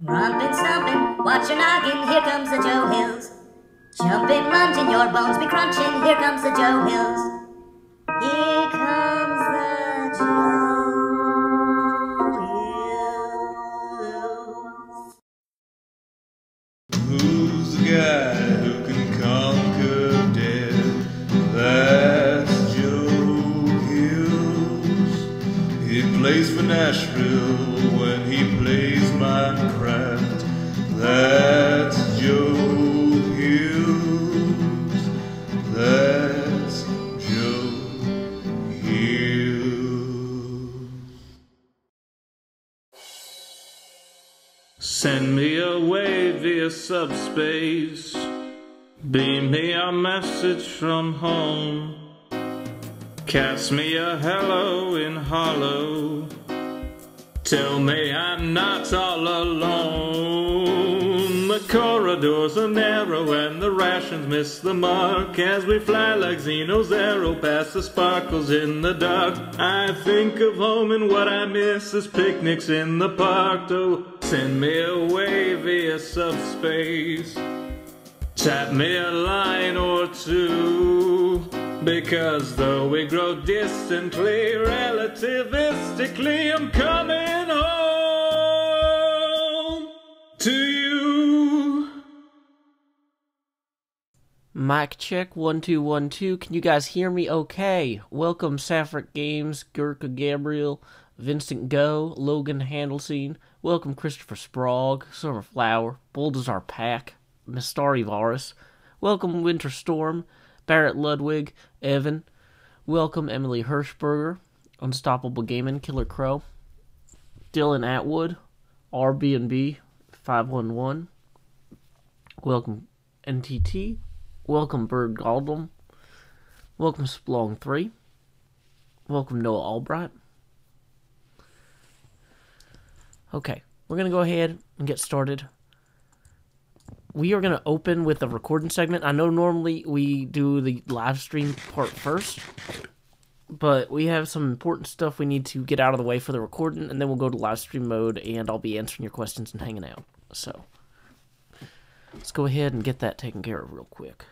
Rumpin', stompin', watch your noggin, here comes the Joe Hills. Jumpin', lungin', your bones be crunchin', here comes the Joe Hills. Here comes the Joe Hills. Who's the guy who can conquer death? That's Joe Hills. He plays for Nashville when he plays Minecraft. That's Joe Hills. That's Joe Hills. Send me away via subspace. Beam me a message from home. Cast me a hello in hollow. Tell me I'm not all alone. The corridors are narrow and the rations miss the mark as we fly like Xeno's arrow past the sparkles in the dark. I think of home and what I miss is picnics in the park. Oh, send me away via subspace. Tap me a line or two, because though we grow distantly, relativistically, I'm coming home to you. Mic check, 1 2 1 2. Can you guys hear me okay? Welcome Saffric Games, Gurkha Gabriel, Vincent Go, Logan Handelsine. Welcome Christopher Sprague, Summer Flower, Bulldazar Pack, Mistari Varus. Welcome Winter Storm, Barrett Ludwig, Evan. Welcome Emily Hirschberger, Unstoppable Gaming, Killer Crow, Dylan Atwood, RB&B 511. Welcome NTT. Welcome Bird Goldblum. Welcome Splong 3. Welcome Noah Albright. Okay, we're going to go ahead and get started. We are going to open with the recording segment. I know normally we do the live stream part first, but we have some important stuff we need to get out of the way for the recording, and then we'll go to live stream mode, and I'll be answering your questions and hanging out. So, let's go ahead and get that taken care of real quick.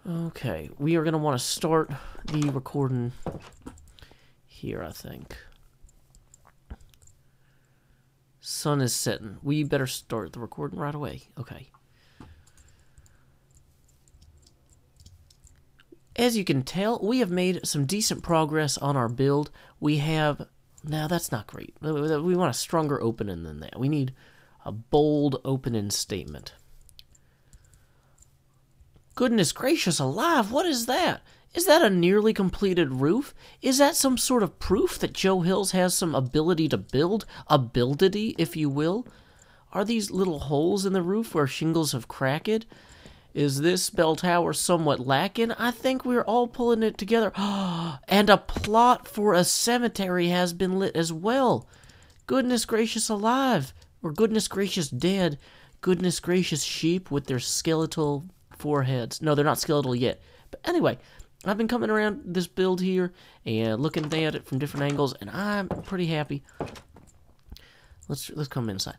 Okay, we are going to want to start the recording here, I think. Sun is setting. We better start the recording right away. Okay. As you can tell, we have made some decent progress on our build. We have... Now, that's not great. We want a stronger opening than that. We need a bold opening statement. Goodness gracious alive, what is that? Is that a nearly completed roof? Is that some sort of proof that Joe Hills has some ability to build? Ability, if you will? Are these little holes in the roof where shingles have cracked? Is this bell tower somewhat lacking? I think we're all pulling it together. And a plot for a cemetery has been lit as well. Goodness gracious alive. Or goodness gracious dead. Goodness gracious sheep with their skeletal foreheads. No, they're not skeletal yet. But anyway... I've been coming around this build here and looking at it from different angles, and I'm pretty happy. Let's come inside.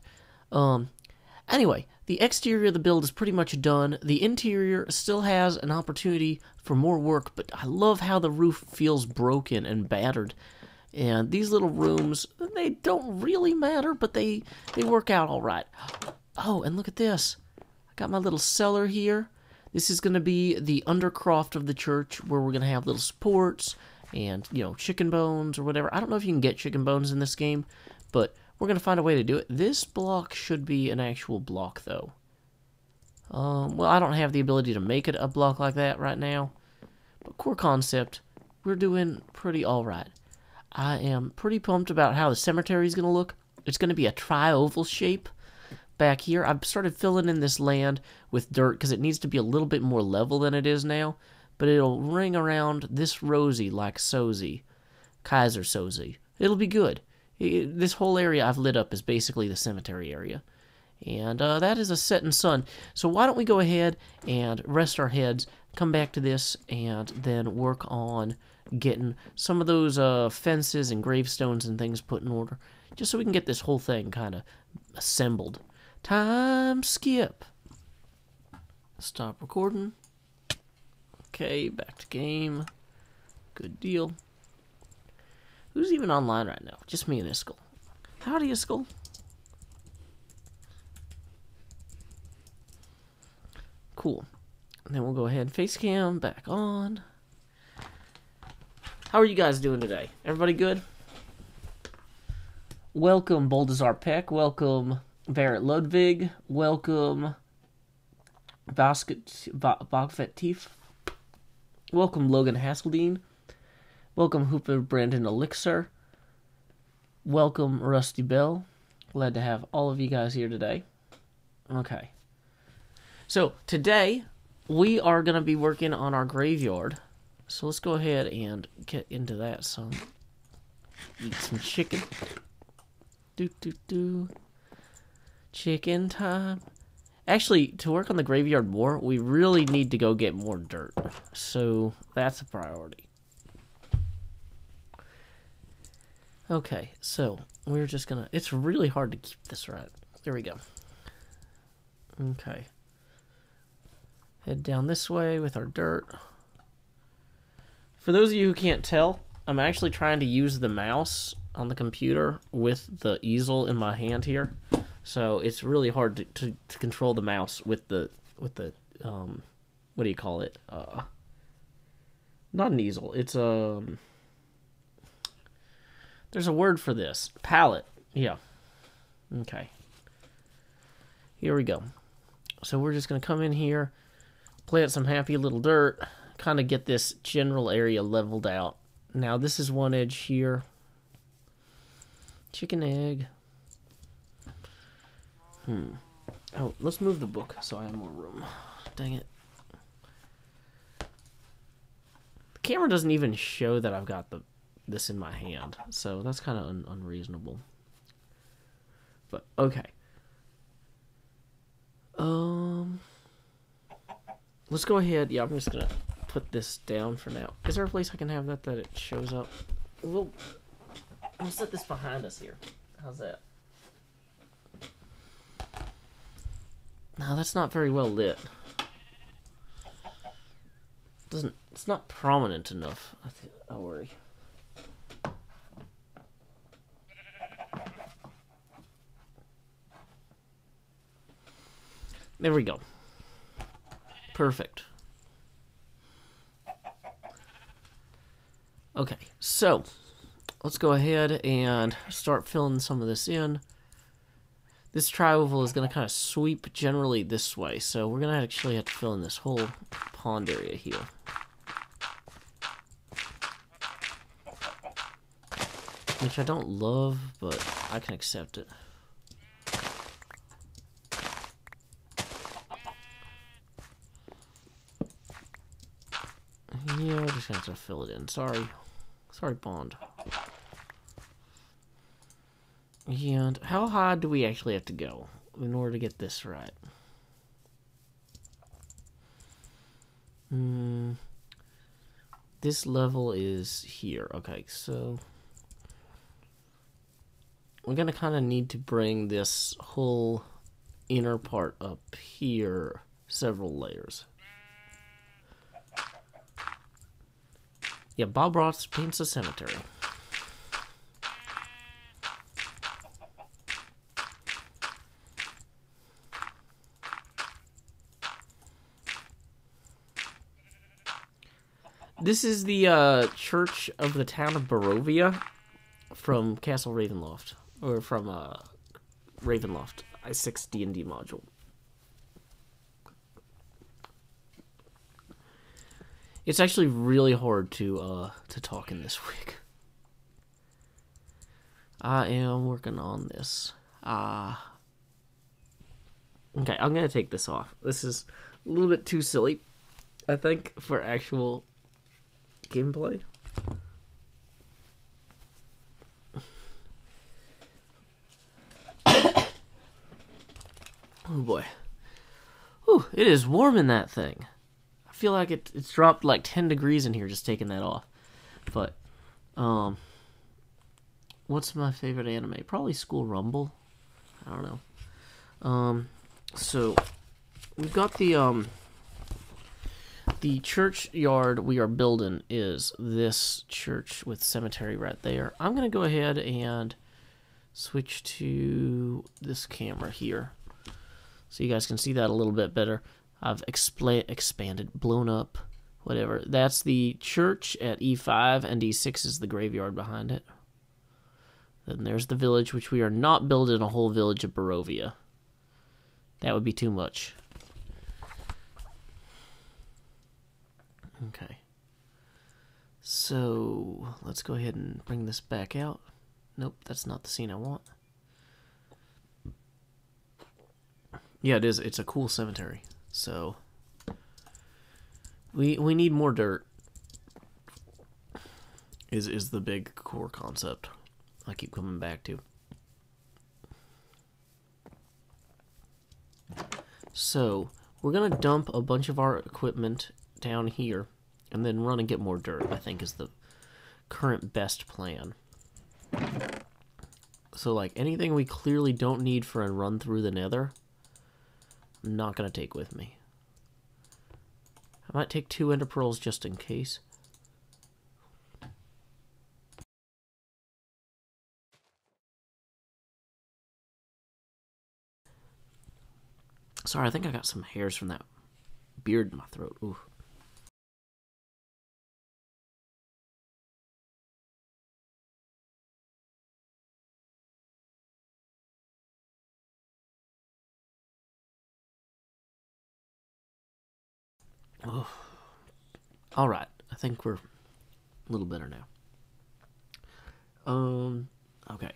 Anyway, the exterior of the build is pretty much done. The interior still has an opportunity for more work, but I love how the roof feels broken and battered. And these little rooms, they don't really matter, but they work out all right. Oh, and look at this. I got my little cellar here. This is going to be the undercroft of the church, where we're going to have little supports and, you know, chicken bones or whatever. I don't know if you can get chicken bones in this game, but we're going to find a way to do it. This block should be an actual block, though. Well, I don't have the ability to make it a block like that right now, but core concept, we're doing pretty all right. I am pretty pumped about how the cemetery is going to look. It's going to be a tri-oval shape. Back here, I've started filling in this land with dirt because it needs to be a little bit more level than it is now, but it'll ring around this rosy like Sozy, Kaiser Sozy. It'll be good. This whole area I've lit up is basically the cemetery area, and that is a setting sun. So why don't we go ahead and rest our heads, come back to this, and then work on getting some of those fences and gravestones and things put in order. just so we can get this whole thing kind of assembled. Time skip. Stop recording. Okay, back to game. Good deal. Who's even online right now? Just me and Iskall. Howdy, Iskall. Cool. And then we'll go ahead and face cam back on. How are you guys doing today? Everybody good? Welcome, Boldazar Peck. Welcome, Barrett Ludwig. Welcome, Bogfet Teef. Welcome, Logan Haskeldine. Welcome, Hooper Brandon Elixir. Welcome, Rusty Bell. Glad to have all of you guys here today. Okay. So, today, we are going to be working on our graveyard. So, let's go ahead and get into that some. Eat some chicken. Chicken time. Actually, to work on the graveyard more, we really need to go get more dirt. So, that's a priority. Okay, so, we're just gonna... It's really hard to keep this right. There we go. Okay. Head down this way with our dirt. For those of you who can't tell, I'm actually trying to use the mouse on the computer with the easel in my hand here. So it's really hard to control the mouse with the what do you call it? Not an easel. It's there's a word for this. Palette. Yeah. Okay. Here we go. So we're just gonna come in here, plant some happy little dirt, kind of get this general area leveled out. Now this is one edge here. Chicken egg. Oh, let's move the book so I have more room. Dang it. The camera doesn't even show that I've got this in my hand, so that's kind of unreasonable. But, okay. Let's go ahead. Yeah, I'm just going to put this down for now. Is there a place I can have that it shows up? We'll set this behind us here. How's that? No, that's not very well lit. It's not prominent enough. I'll worry. There we go. Perfect. Okay, so let's go ahead and start filling some of this in. This tri-oval is going to kind of sweep generally this way, so we're going to actually have to fill in this whole pond area here. Which I don't love, but I can accept it. Yeah, we're just going to have to fill it in. Sorry, pond. And how high do we actually have to go in order to get this right? This level is here. Okay, so we're going to kind of need to bring this whole inner part up here several layers. Yeah, Bob Ross paints a cemetery. This is the church of the town of Barovia from Castle Ravenloft, or from Ravenloft i6 D&D module. It's actually really hard to talk in this week. I am working on this. Okay, I'm gonna take this off. This is a little bit too silly, I think, for actual gameplay. Oh boy. Whew, it is warm in that thing. I feel like it's dropped like 10 degrees in here just taking that off. But, What's my favorite anime? Probably School Rumble. I don't know. So we've got the churchyard we are building is this church with cemetery right there. I'm gonna go ahead and switch to this camera here so you guys can see that a little bit better. I've expanded, blown up, whatever. That's the church at E5, and E6 is the graveyard behind it. Then there's the village, which we are not building a whole village of Barovia. That would be too much. Okay. So, let's go ahead and bring this back out. Nope, that's not the scene I want. Yeah, it is. It's a cool cemetery. So, we need more dirt. Is the big core concept I keep coming back to. So, we're going to dump a bunch of our equipment down here and then run and get more dirt, I think is the current best plan. So, like, anything we clearly don't need for a run through the nether, I'm not going to take with me. I might take 2 ender pearls just in case. Sorry, I think I got some hairs from that beard in my throat. Ooh. Oh. All right, I think we're a little better now. Okay.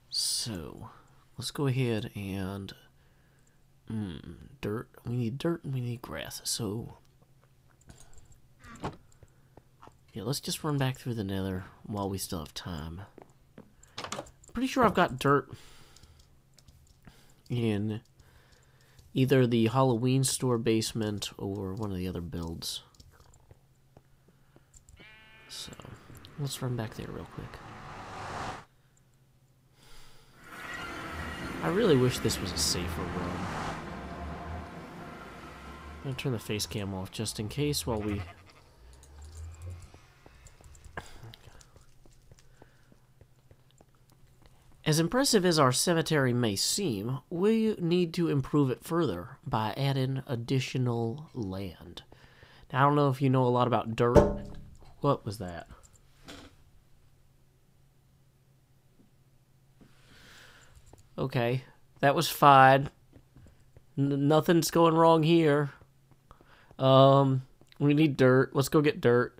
So, let's go ahead and dirt. We need dirt and we need grass. So, yeah, let's just run back through the nether while we still have time. Pretty sure I've got dirt in either the Halloween store basement or one of the other builds. So, let's run back there real quick. I really wish this was a safer run. I'm gonna turn the face cam off just in case while we... As impressive as our cemetery may seem, we need to improve it further by adding additional land. Now, I don't know if you know a lot about dirt. What was that? Okay, that was fine. Nothing's going wrong here. We need dirt. Let's go get dirt.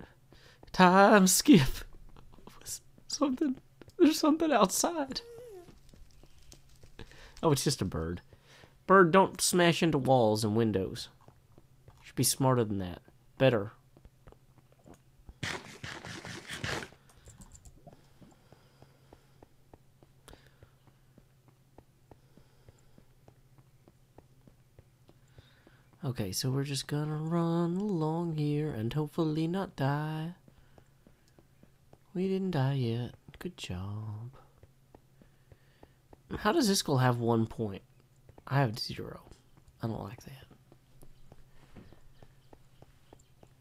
Time skip. There's something outside. Oh, it's just a bird. Bird, don't smash into walls and windows. Should be smarter than that. Better. Okay, so we're just gonna run along here and hopefully not die. We didn't die yet. Good job. How does this girl have 1 point? I have 0. I don't like that.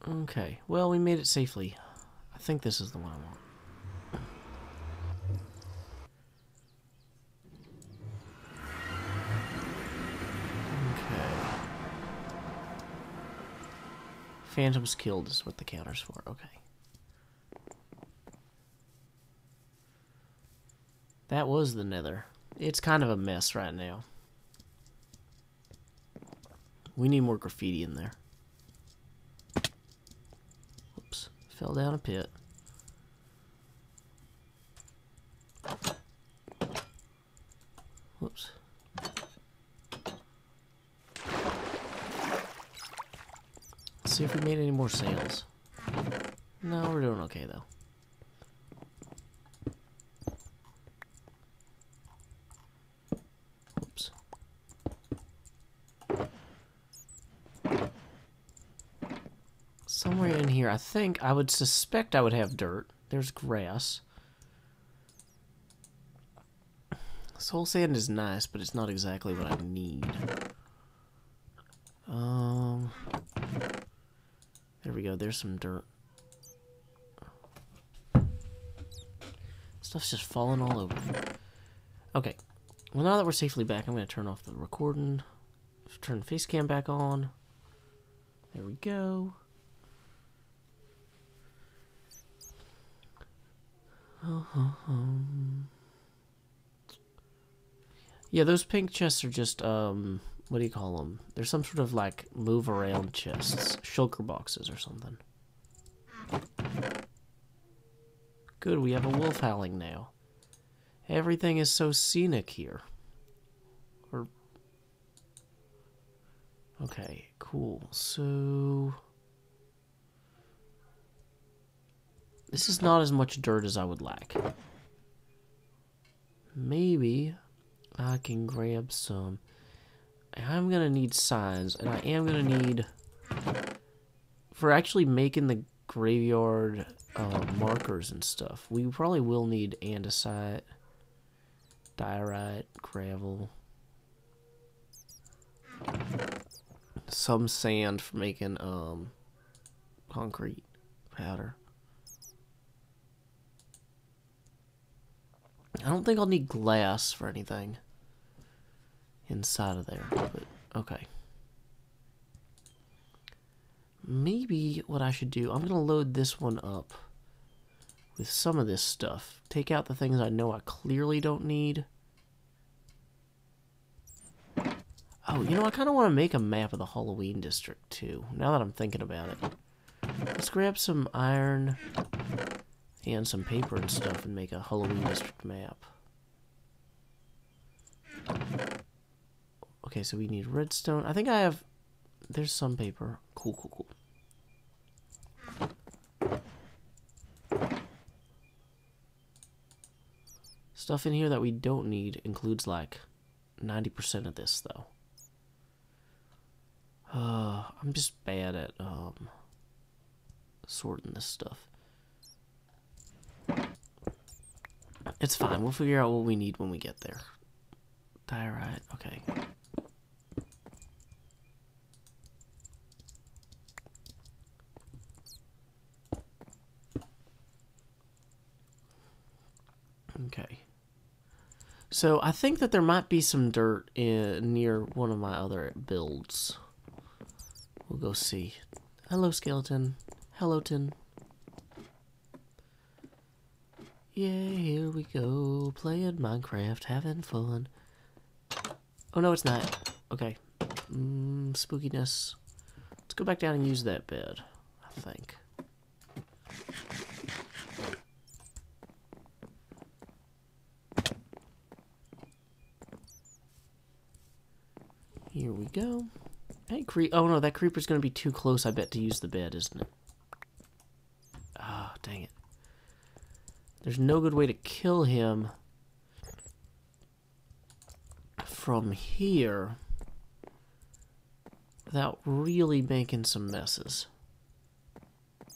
Okay, well, we made it safely. I think this is the one I want. Okay. Phantoms killed is what the counter's for. Okay. That was the nether. It's kind of a mess right now. We need more graffiti in there. Oops. Fell down a pit. Whoops. Let's see if we made any more sales. No, we're doing okay though. Oops. Somewhere in here, I would suspect I would have dirt. There's grass. Soul sand is nice, but it's not exactly what I need. There we go. There's some dirt. Stuff's just falling all over. Okay. Well, now that we're safely back, I'm going to turn off the recording. Turn the face cam back on. There we go. Yeah, those pink chests are just, what do you call them? They're some sort of, like, move-around chests. Shulker boxes or something. Good, we have a wolf howling now. Everything is so scenic here. Okay, cool. So... this is not as much dirt as I would like. Maybe I can grab some. I'm gonna need signs, and I am gonna need... for actually making the graveyard markers and stuff, we probably will need andesite, diorite, gravel, some sand for making concrete powder. I don't think I'll need glass for anything inside of there, but okay. Maybe what I should do, I'm going to load this one up with some of this stuff. Take out the things I know I clearly don't need. Oh, you know, I kind of want to make a map of the Halloween district, too, now that I'm thinking about it. Let's grab some iron and some paper and stuff and make a Halloween district map. Okay, so we need redstone. I think I have... there's some paper. Cool, cool, cool. Stuff in here that we don't need includes like 90% of this, though. I'm just bad at sorting this stuff. It's fine. We'll figure out what we need when we get there. Diorite. Okay. Okay. So I think that there might be some dirt near one of my other builds. We'll go see. Hello, skeleton. Hello-ton. Yeah, here we go. Playing Minecraft, having fun. Oh, no, it's not. Okay. Spookiness. Let's go back down and use that bed, I think. Here we go. Hey, oh no, that creeper's gonna be too close, I bet, to use the bed, isn't it? Ah, oh, dang it. There's no good way to kill him from here without really making some messes.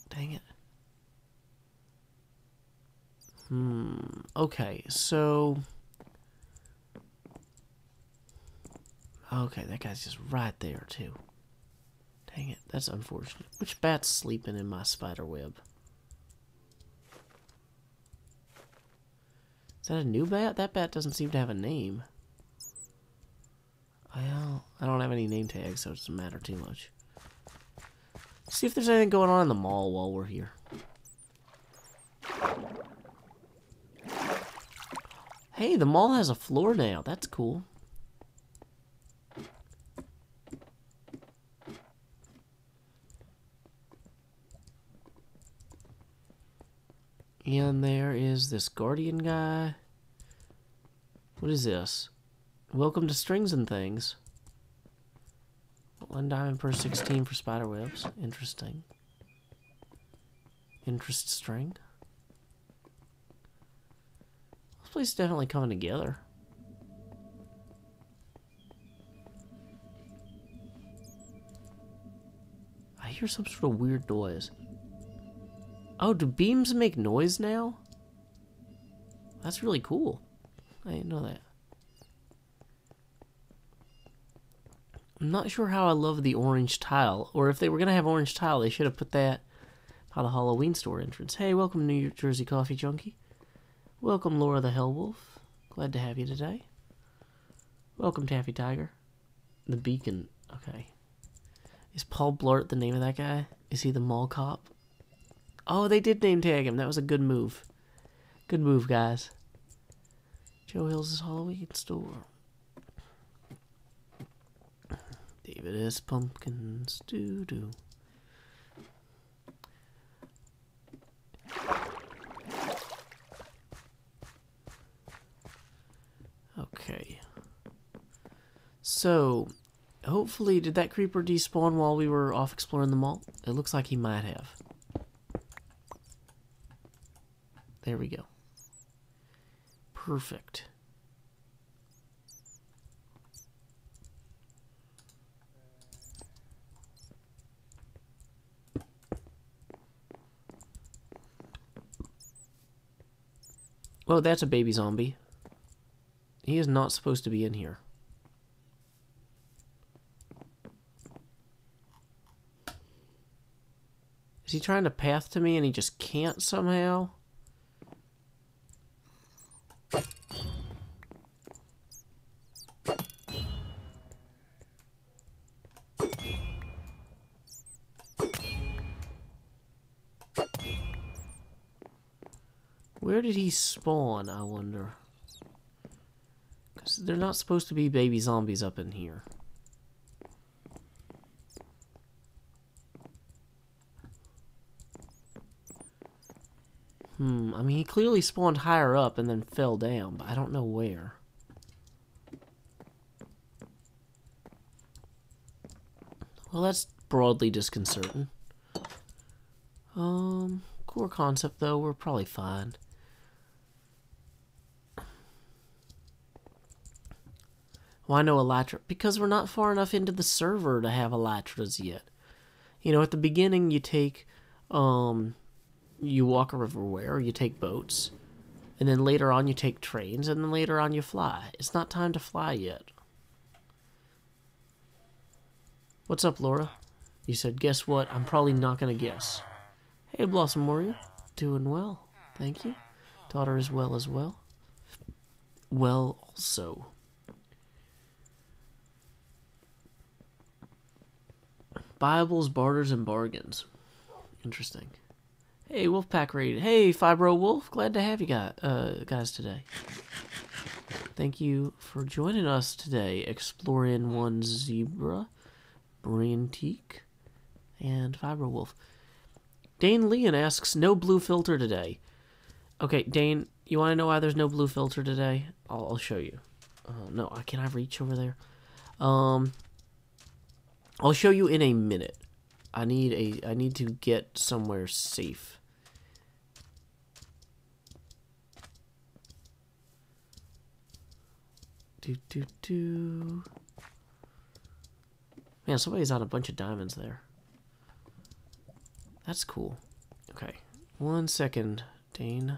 Dang it. Okay, so... okay, that guy's just right there, too. Dang it, that's unfortunate. Which bat's sleeping in my spider web? Is that a new bat? That bat doesn't seem to have a name. Well, I don't have any name tags, so it doesn't matter too much. Let's see if there's anything going on in the mall while we're here. Hey, the mall has a floor now. That's cool. And there is this guardian guy. What is this? Welcome to Strings and Things. 1 diamond per 16 for spider webs. Interesting. Interest string. This place is definitely coming together. I hear some sort of weird noise. Oh, do beams make noise now? That's really cool. I didn't know that. I'm not sure how I love the orange tile. Or if they were going to have orange tile, they should have put that by the Halloween store entrance. Hey, welcome, New Jersey Coffee Junkie. Welcome, Laura the Hellwolf. Glad to have you today. Welcome, Taffy Tiger. The Beacon. Okay. Is Paul Blart the name of that guy? Is he the mall cop? Oh, they did name tag him. That was a good move. Good move, guys. Joe Hills' Halloween store. David S. Pumpkins. Doo-doo. Okay. So, hopefully, did that creeper despawn while we were off exploring the mall? It looks like he might have. There we go. Perfect. Oh, that's a baby zombie. He is not supposed to be in here. Is he trying to path to me and he just can't somehow? Where did he spawn, I wonder? Because they're not supposed to be baby zombies up in here. I mean, he clearly spawned higher up and then fell down, but I don't know where. Well, that's broadly disconcerting. Core concept, though, we're probably fine. Why no Elytra? Because we're not far enough into the server to have Elytras yet. You know, at the beginning, you take, you walk everywhere, you take boats, and then later on you take trains, and then later on you fly. It's not time to fly yet. What's up, Laura? You said, guess what? I'm probably not going to guess. Hey, Blossom Warrior. Doing well. Thank you. Daughter is well as well. Well, also. Bibles, barters, and bargains. Interesting. Hey, Wolfpack Raid. Hey, Fibro Wolf. Glad to have you guys today. Thank you for joining us today. Exploring One Zebra, Brantique, and Fibro Wolf. Dane Leon asks, no blue filter today. Okay, Dane, you want to know why there's no blue filter today? I'll show you. No, can I reach over there? I'll show you in a minute. I need to get somewhere safe. Man, somebody's on a bunch of diamonds there. That's cool. Okay. 1 second, Dane.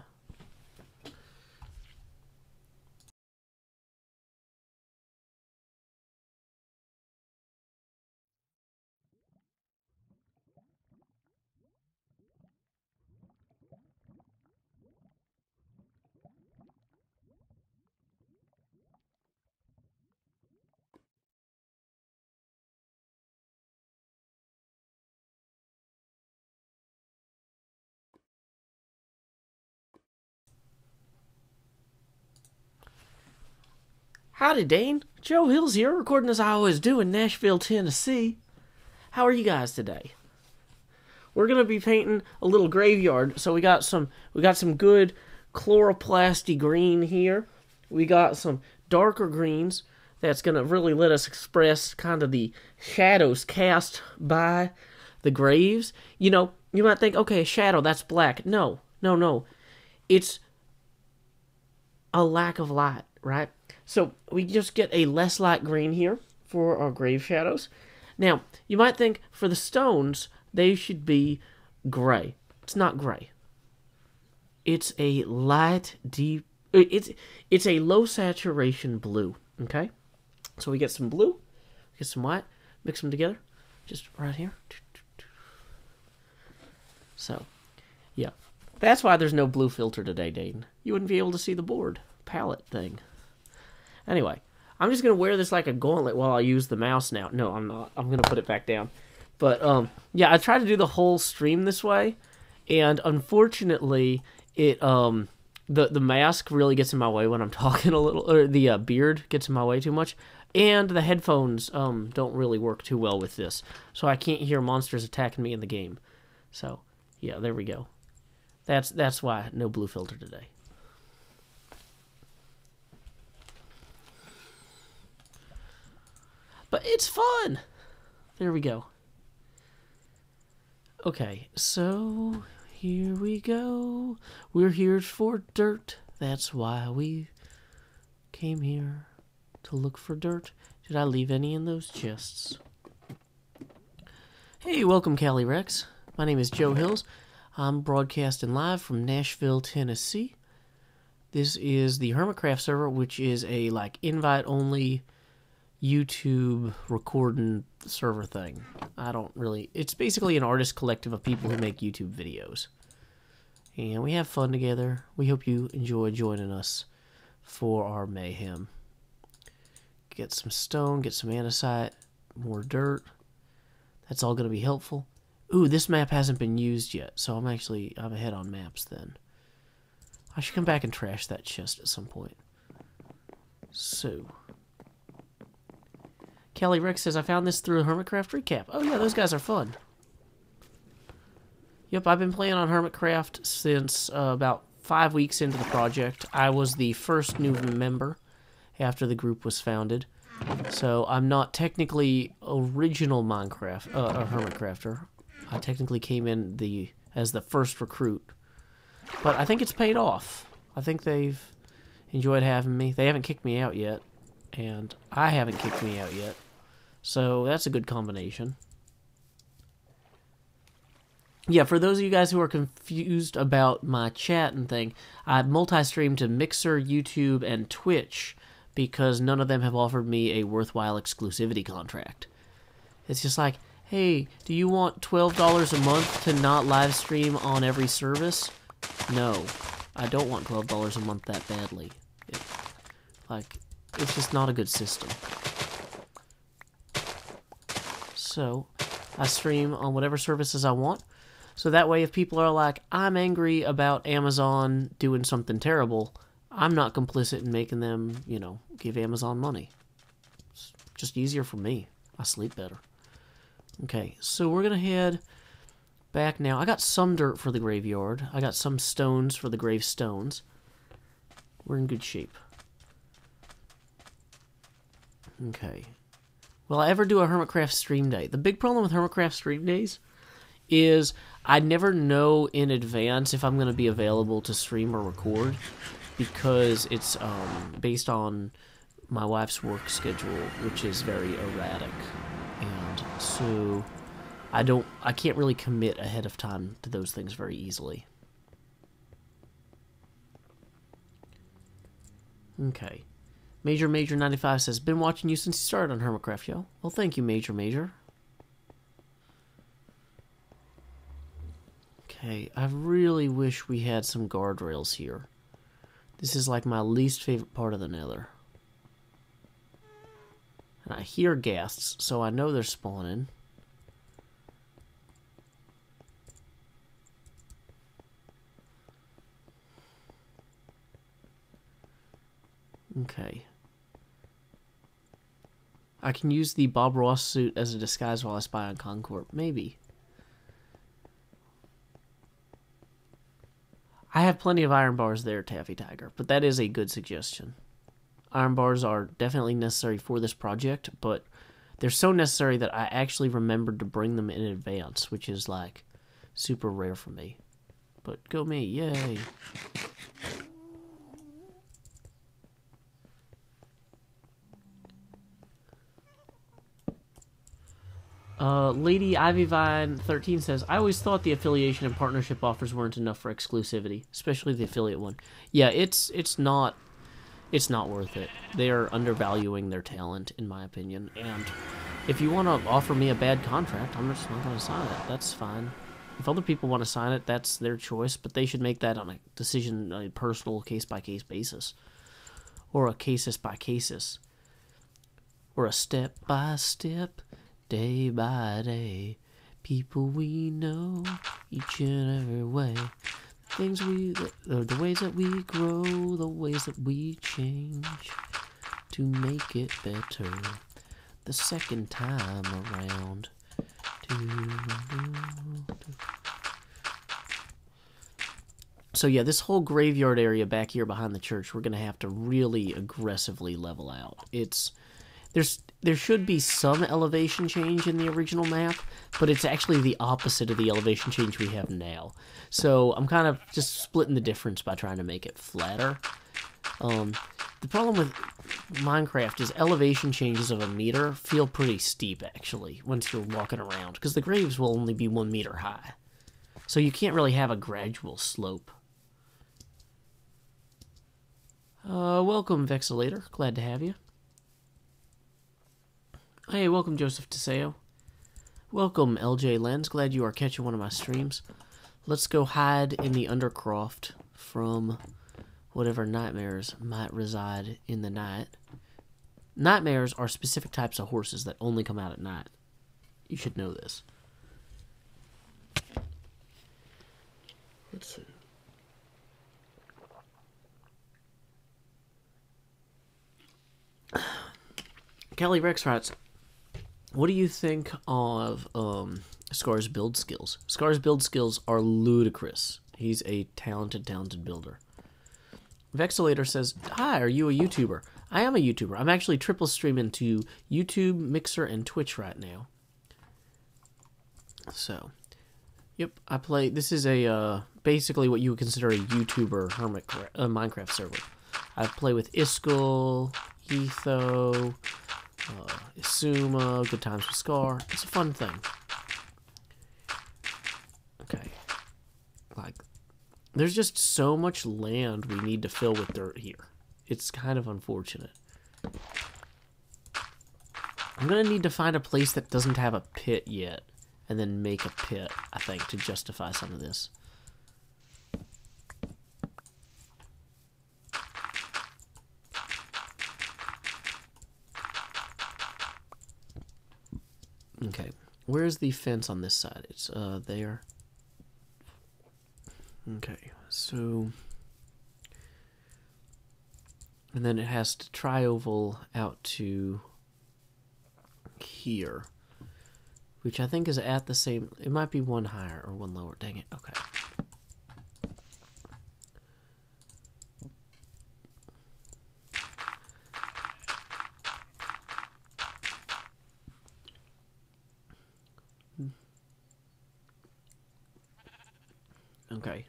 Howdy, Dane. Joe Hills here, recording as I always do in Nashville, Tennessee. How are you guys today? We're gonna be painting a little graveyard, so we got some good chloroplasty green here. We got some darker greens that's gonna really let us express kind of the shadows cast by the graves. You know, you might think, okay, shadow, that's black. No. It's a lack of light, right? So we just get a less light green here for our grave shadows. Now, you might think for the stones, they should be gray. It's not gray. It's a light, deep, it's a low saturation blue, okay? So we get some blue, get some white. mix them together. Just right here. So, yeah. That's why there's no blue filter today, Dayton. You wouldn't be able to see the board palette thing. Anyway, I'm just going to wear this like a gauntlet while I use the mouse now. No, I'm not. I'm going to put it back down. But, yeah, I tried to do the whole stream this way, and unfortunately, it, the mask really gets in my way when I'm talking a little, or the beard gets in my way too much, and the headphones, don't really work too well with this, so I can't hear monsters attacking me in the game. So, yeah, there we go. That's why no blue filter today. But it's fun! There we go. Okay, so here we go. We're here for dirt. That's why we came here to look for dirt. Did I leave any in those chests? Hey, welcome, Cali Rex. My name is Joe Hills. I'm broadcasting live from Nashville, Tennessee. This is the Hermitcraft server, which is a like invite-only YouTube recording server thing. It's basically an artist collective of people who make YouTube videos. And we have fun together. We hope you enjoy joining us for our mayhem. Get some stone, get some andesite, more dirt. That's all going to be helpful. Ooh, this map hasn't been used yet, so I'm ahead on maps then. I should come back and trash that chest at some point. So, Kelly Rex says, I found this through a Hermitcraft recap. Oh yeah, those guys are fun. Yep, I've been playing on Hermitcraft since about 5 weeks into the project. I was the first new member after the group was founded. So I'm not technically original Minecraft, a Hermitcrafter. I technically came in as the first recruit. But I think it's paid off. I think they've enjoyed having me. They haven't kicked me out yet. And I haven't kicked me out yet. So that's a good combination. Yeah, for those of you guys who are confused about my chat and thing, I multi-stream to Mixer, YouTube, and Twitch because none of them have offered me a worthwhile exclusivity contract. It's just like, hey, do you want $12 a month to not live stream on every service? No, I don't want $12 a month that badly. It's just not a good system. So, I stream on whatever services I want. So that way, if people are like, I'm angry about Amazon doing something terrible, I'm not complicit in making them, give Amazon money. It's just easier for me. I sleep better. Okay, so we're going to head back now. I got some dirt for the graveyard. I got some stones for the gravestones. We're in good shape. Okay. Will I ever do a Hermitcraft stream day? The big problem with Hermitcraft stream days is I never know in advance if I'm going to be available to stream or record because it's based on my wife's work schedule, which is very erratic. And so I can't really commit ahead of time to those things very easily. Okay. Major 95 says, been watching you since you started on Hermitcraft, yo. Well, thank you, Major. Okay, I really wish we had some guardrails here. This is like my least favorite part of the nether. And I hear ghasts, so I know they're spawning. Okay. I can use the Bob Ross suit as a disguise while I spy on Concorp. Maybe. I have plenty of iron bars there, Taffy Tiger, but that is a good suggestion. Iron bars are definitely necessary for this project, but they're so necessary that I actually remembered to bring them in advance, which is, like, super rare for me. But go me, yay! Lady Ivyvine 13 says, I always thought the affiliation and partnership offers weren't enough for exclusivity, especially the affiliate one. Yeah, it's not worth it. They are undervaluing their talent, in my opinion, and If you want to offer me a bad contract, I'm just not going to sign it. That's fine. If other people want to sign it, that's their choice, but they should make that on a decision, a personal case-by-case basis. Or a cases-by-cases. Or a step-by-step, day-by-day. People we know, each and every way. Things the ways that we grow, the ways that we change to make it better. The second time around. So yeah, this whole graveyard area back here behind the church, we're gonna have to really aggressively level out. There should be some elevation change in the original map, but it's actually the opposite of the elevation change we have now. So I'm kind of just splitting the difference by trying to make it flatter. The problem with Minecraft is elevation changes of a meter feel pretty steep, actually, once you're walking around, because the graves will only be 1 meter high. So you can't really have a gradual slope. Welcome, Vexelator. Glad to have you. Hey, welcome, Joseph Teseo. Welcome, LJ Lens. Glad you are catching one of my streams. Let's go hide in the Undercroft from whatever nightmares might reside in the night. Nightmares are specific types of horses that only come out at night. You should know this. Let's see. Kelly Rex writes, what do you think of Scar's build skills? Scar's build skills are ludicrous. He's a talented builder. Vexelator says, hi, are you a YouTuber? I am a YouTuber. I'm actually triple streaming to YouTube, Mixer, and Twitch right now. So, yep, I play, this is a, basically what you would consider a YouTuber Minecraft server. I play with Iskall, Etho, Isuma, Good Times with Scar. It's a fun thing. Okay. Like, there's just so much land we need to fill with dirt here. It's kind of unfortunate. I'm gonna need to find a place that doesn't have a pit yet, and then make a pit, I think, to justify some of this. Okay, where's the fence on this side? It's there. Okay, so, and then it has to tri-oval out to here, which I think is at the same, it might be one higher or one lower, dang it, okay. Okay.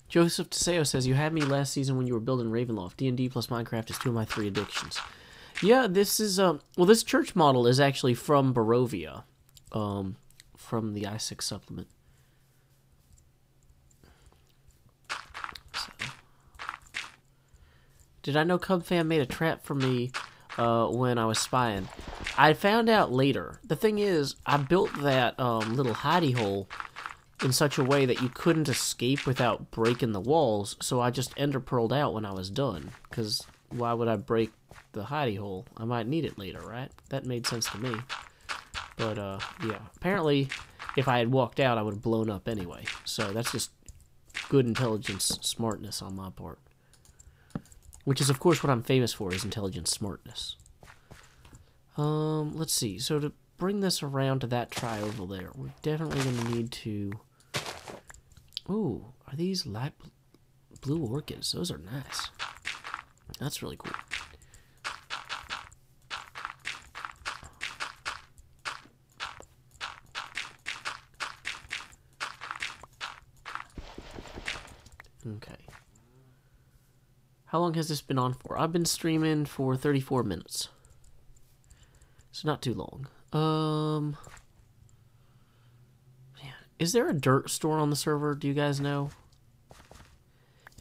Joseph Teseo says, you had me last season when you were building Ravenloft. D&D plus Minecraft is 2 of my 3 addictions. Yeah, this is, well, this church model is actually from Barovia, from the i6 supplement. So. Did I know CubFam made a trap for me when I was spying? I found out later. The thing is, I built that little hidey hole in such a way that you couldn't escape without breaking the walls, so I just ender pearled out when I was done, because why would I break the hidey hole? I might need it later, right? That made sense to me. But, yeah. Apparently, if I had walked out, I would have blown up anyway. So that's just good intelligence smartness on my part. Which is, of course, what I'm famous for, is intelligence smartness. Let's see. So to bring this around to that tri-oval there, we're definitely going to need to... Ooh, are these light blue orchids? Those are nice. That's really cool. Okay. How long has this been on for? I've been streaming for 34 minutes. So not too long. Is there a dirt store on the server? Do you guys know?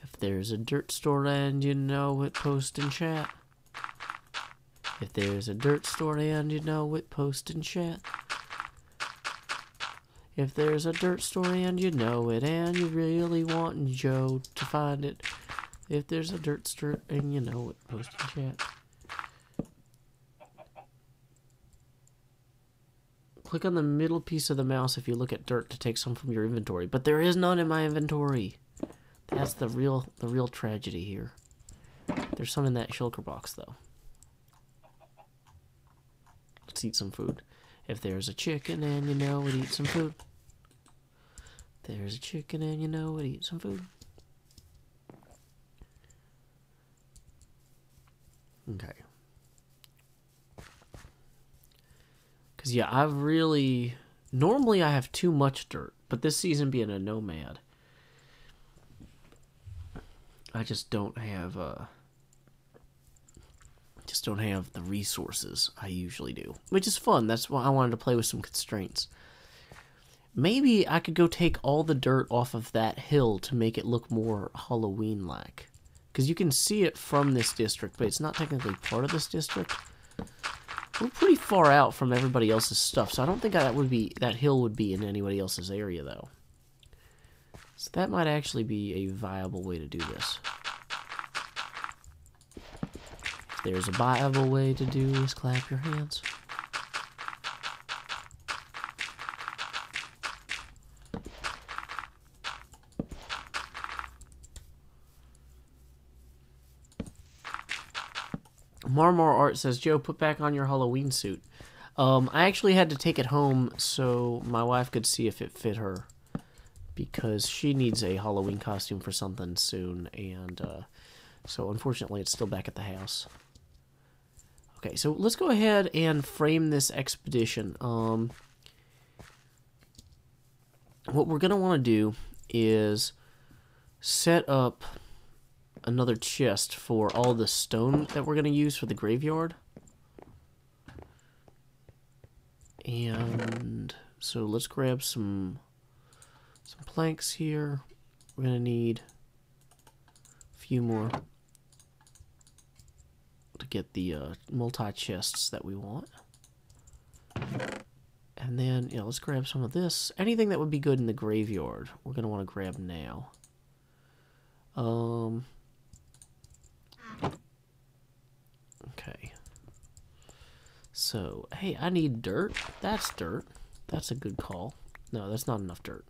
If there's a dirt store and you know it, post in chat. If there's a dirt store and you know it, post in chat. If there's a dirt store and you know it, and you really want Joe to find it. If there's a dirt store and you know it, post in chat. Click on the middle piece of the mouse if you look at dirt to take some from your inventory. But there is none in my inventory. That's the real tragedy here. There's some in that shulker box, though. Let's eat some food. If there's a chicken and you know it, eat some food. There's a chicken and you know it, eat some food. Okay. Because, yeah, I've really... Normally I have too much dirt, but this season being a nomad, I just don't have the resources I usually do. Which is fun. That's why I wanted to play with some constraints. Maybe I could go take all the dirt off of that hill to make it look more Halloween-like. Because you can see it from this district, but it's not technically part of this district. We're pretty far out from everybody else's stuff, so I don't think that hill would be in anybody else's area, though. So that might actually be a viable way to do this. If there's a viable way to do this, clap your hands. Marmor Art says, Joe, put back on your Halloween suit. I actually had to take it home so my wife could see if it fit her. Because she needs a Halloween costume for something soon. And so unfortunately it's still back at the house. Okay, so let's go ahead and frame this expedition. What we're going to want to do is set up another chest for all the stone that we're going to use for the graveyard. And so let's grab some planks here. We're going to need a few more to get the multi-chests that we want. And then, let's grab some of this. Anything that would be good in the graveyard, we're going to want to grab now. Okay. So, hey, I need dirt. That's dirt. That's a good call. No, that's not enough dirt.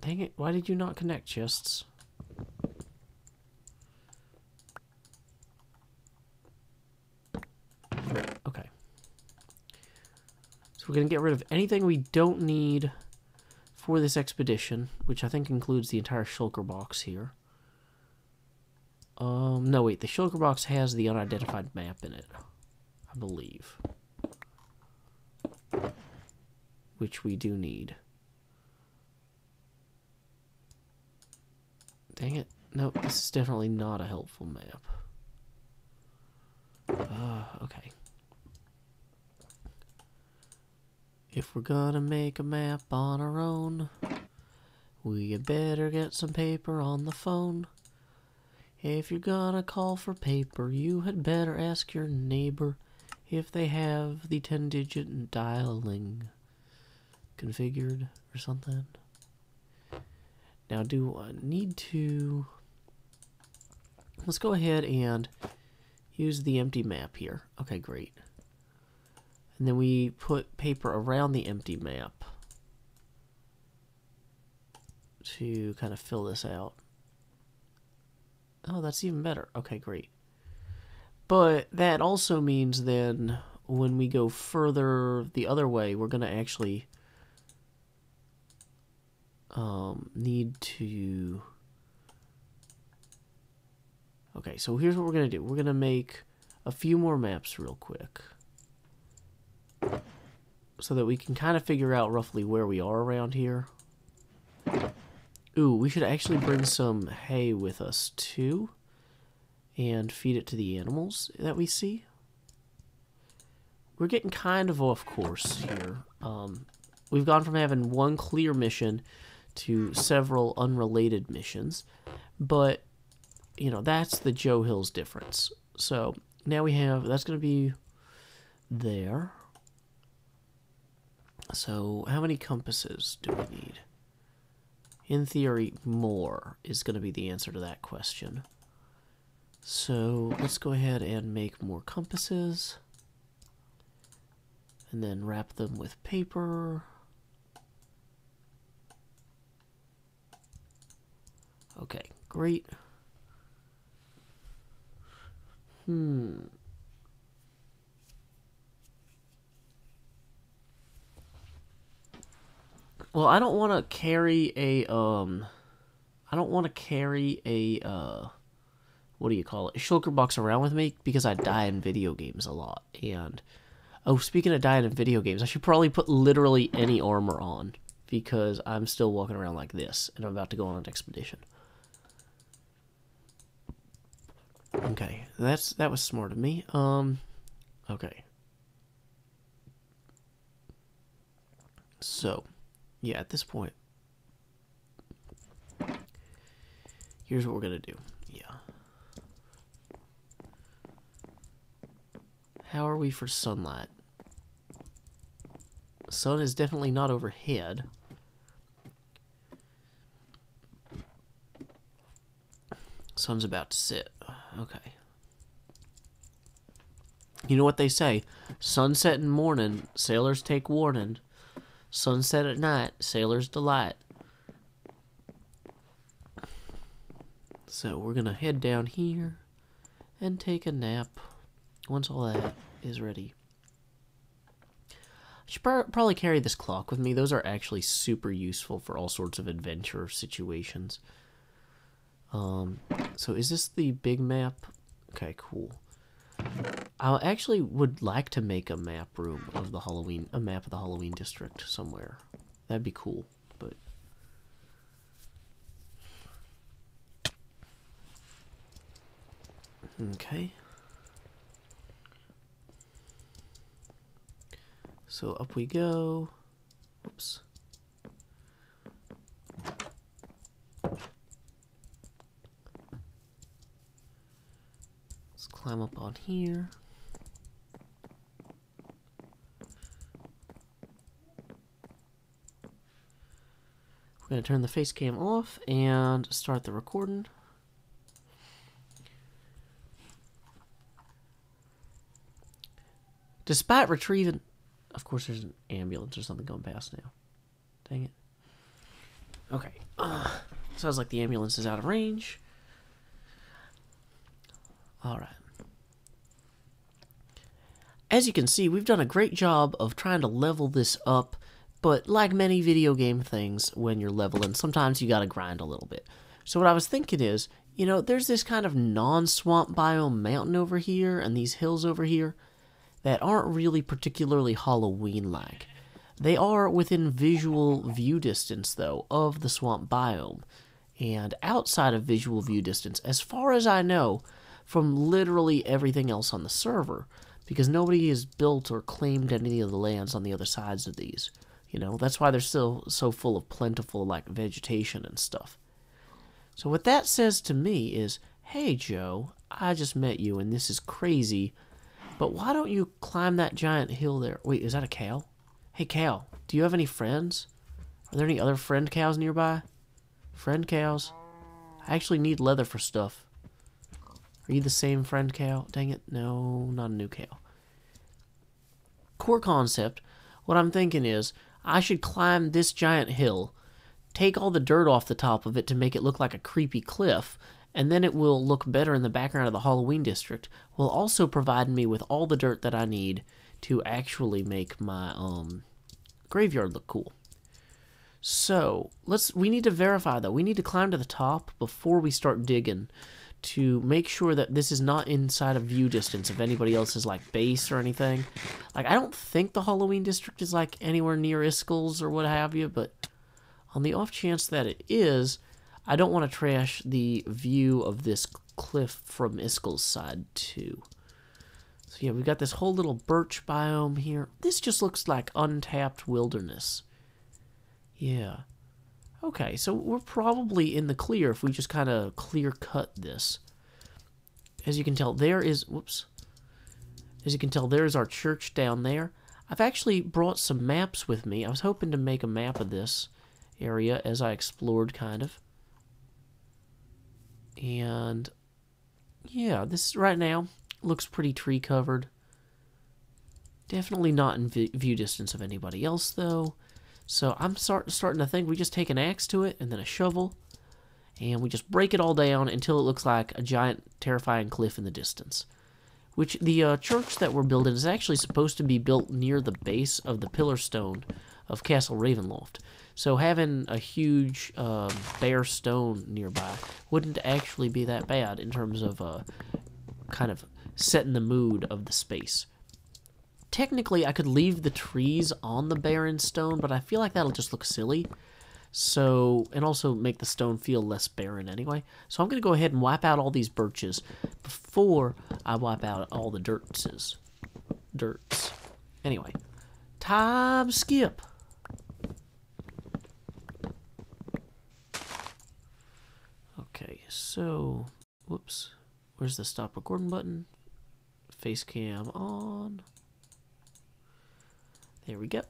Dang it, why did you not connect chests? Okay. So we're going to get rid of anything we don't need for this expedition, which I think includes the entire shulker box here. No, wait, the shulker box has the unidentified map in it, I believe. Which we do need. Dang it. Nope, this is definitely not a helpful map. Okay. If we're gonna make a map on our own, we better get some paper on the phone. If you're gonna call for paper, you had better ask your neighbor if they have the 10-digit dialing configured or something. Now, do I need to... Let's go ahead and use the empty map here. Okay, great. And then we put paper around the empty map to kind of fill this out. Oh, that's even better. Okay, great. But that also means then when we go further the other way, we're going to actually need to... Okay, so here's what we're going to do. We're going to make a few more maps real quick so that we can kind of figure out roughly where we are around here. Ooh, we should actually bring some hay with us too and feed it to the animals that we see. We're getting kind of off course here. We've gone from having one clear mission to several unrelated missions, but you know, that's the Joe Hills difference. So now we have, that's going to be there. So how many compasses do we need? In theory, more is going to be the answer to that question. So let's go ahead and make more compasses. And then wrap them with paper. Okay, great. Well, I don't want to carry a, what do you call it? A shulker box around with me because I die in video games a lot. And, oh, speaking of dying in video games, I should probably put literally any armor on because I'm still walking around like this and I'm about to go on an expedition. Okay, that was smart of me. Okay. So, yeah, at this point, here's what we're gonna do. Yeah. How are we for sunlight? Sun is definitely not overhead. Sun's about to set. Okay. You know what they say? Sunset in morning, sailors take warning. Sunset at night, sailors delight. So we're going to head down here and take a nap once all that is ready. I should probably carry this clock with me. Those are actually super useful for all sorts of adventure situations. So is this the big map? Okay, cool. I actually would like to make a map room of the Halloween, a map of the Halloween district somewhere. That'd be cool, but okay. So up we go. Oops. Let's climb up on here. We're going to turn the face cam off and start the recording. Despite retrieving... Of course, there's an ambulance or something going past now. Dang it. Okay. Sounds like the ambulance is out of range. Alright. As you can see, we've done a great job of trying to level this up, but like many video game things, when you're leveling, sometimes you gotta grind a little bit. So what I was thinking is, you know, there's this kind of non-swamp biome mountain over here, and these hills over here, that aren't really particularly Halloween-like. They are within visual view distance, though, of the swamp biome. And outside of visual view distance, as far as I know, from literally everything else on the server, because nobody has built or claimed any of the lands on the other sides of these. You know, that's why they're still so full of plentiful, like, vegetation and stuff. So what that says to me is, hey, Joe, I just met you, and this is crazy, but why don't you climb that giant hill there? Wait, is that a cow? Hey, cow, do you have any friends? Are there any other friend cows nearby? Friend cows? I actually need leather for stuff. Are you the same friend cow? Dang it, no, not a new cow. Core concept, what I'm thinking is, I should climb this giant hill, take all the dirt off the top of it to make it look like a creepy cliff, and then it will look better in the background of the Halloween district, while also providing me with all the dirt that I need to actually make my graveyard look cool. So, we need to verify though. We need to climb to the top before we start digging to make sure that this is not inside of view distance of anybody else's like base or anything. Like, I don't think the Halloween district is like anywhere near Iskel's or what have you, but on the off chance that it is, I don't want to trash the view of this cliff from Iskel's side too. So yeah, we've got this whole little birch biome here. This just looks like untapped wilderness. Yeah. Okay, so we're probably in the clear if we just kind of clear cut this. As you can tell, there is... Whoops. As you can tell, there's our church down there. I've actually brought some maps with me. I was hoping to make a map of this area as I explored, kind of. And... yeah, this right now looks pretty tree covered. Definitely not in view distance of anybody else, though. So I'm starting to think we just take an axe to it and then a shovel, and we just break it all down until it looks like a giant, terrifying cliff in the distance. Which the church that we're building is actually supposed to be built near the base of the pillar stone of Castle Ravenloft. So having a huge bare stone nearby wouldn't actually be that bad in terms of kind of setting the mood of the space. Technically, I could leave the trees on the barren stone, but I feel like that'll just look silly. So, and also make the stone feel less barren anyway. So I'm going to go ahead and wipe out all these birches before I wipe out all the dirts. Anyway, time skip. Okay, so, whoops. Where's the stop recording button? Face cam on. There we go.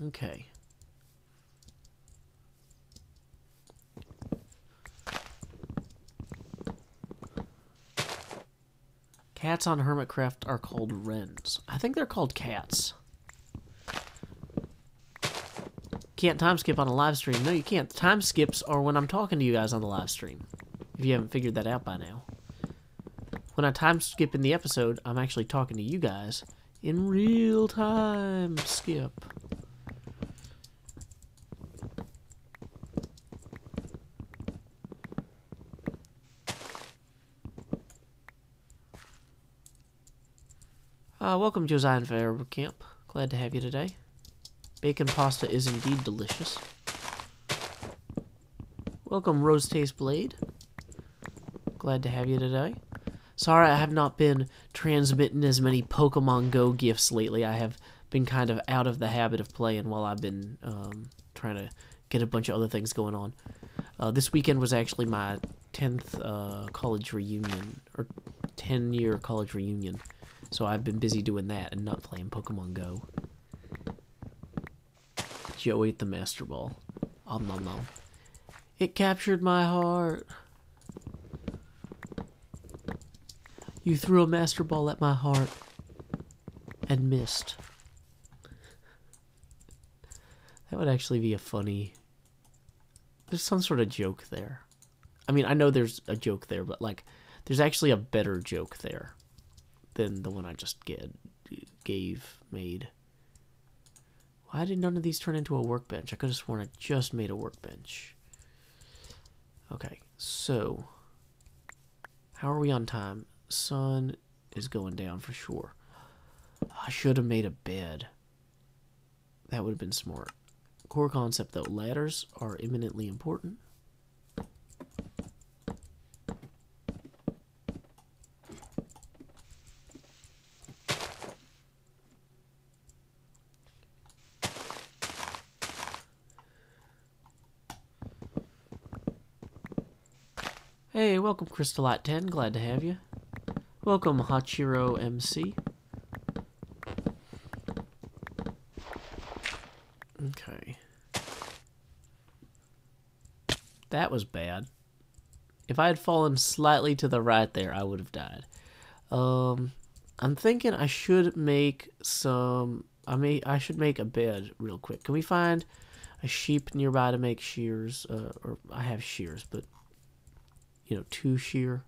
Okay. Cats on Hermitcraft are called wrens. I think they're called cats. Can't time skip on a live stream. No, you can't. Time skips are when I'm talking to you guys on the live stream. If you haven't figured that out by now. When I time skip in the episode, I'm actually talking to you guys in real time. Skip. Welcome, Josiah and Fair Camp. Glad to have you today. Bacon pasta is indeed delicious. Welcome, Rose Taste Blade. Glad to have you today. Sorry I have not been transmitting as many Pokemon Go gifts lately. I have been kind of out of the habit of playing while I've been trying to get a bunch of other things going on. This weekend was actually my 10th college reunion, or 10-year college reunion. So I've been busy doing that and not playing Pokemon Go. Joe ate the Master Ball. Om nom nom. It captured my heart. You threw a Master Ball at my heart and missed. That would actually be a funny... There's some sort of joke there. I mean, I know there's a joke there, but like, there's actually a better joke there than the one I just made. Why did none of these turn into a workbench? I could have sworn I just made a workbench. Okay, so how are we on time? Sun is going down for sure. I should have made a bed. That would have been smart. Core concept though, ladders are eminently important. Hey, welcome Crystalite10, glad to have you. Welcome Hachiro MC. Okay. That was bad. If I had fallen slightly to the right there, I would have died. I'm thinking I should make some... I should make a bed real quick. Can we find a sheep nearby to make shears? Or I have shears, but... You know, 2 shear.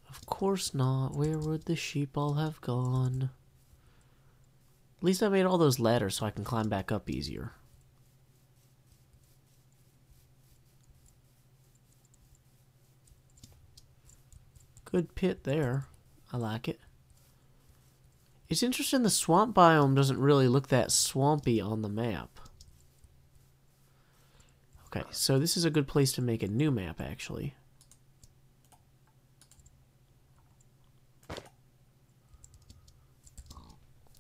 Of course not. Where would the sheep all have gone? At least I made all those ladders so I can climb back up easier. Good pit there. I like it. It's interesting the swamp biome doesn't really look that swampy on the map. Okay, so this is a good place to make a new map, actually.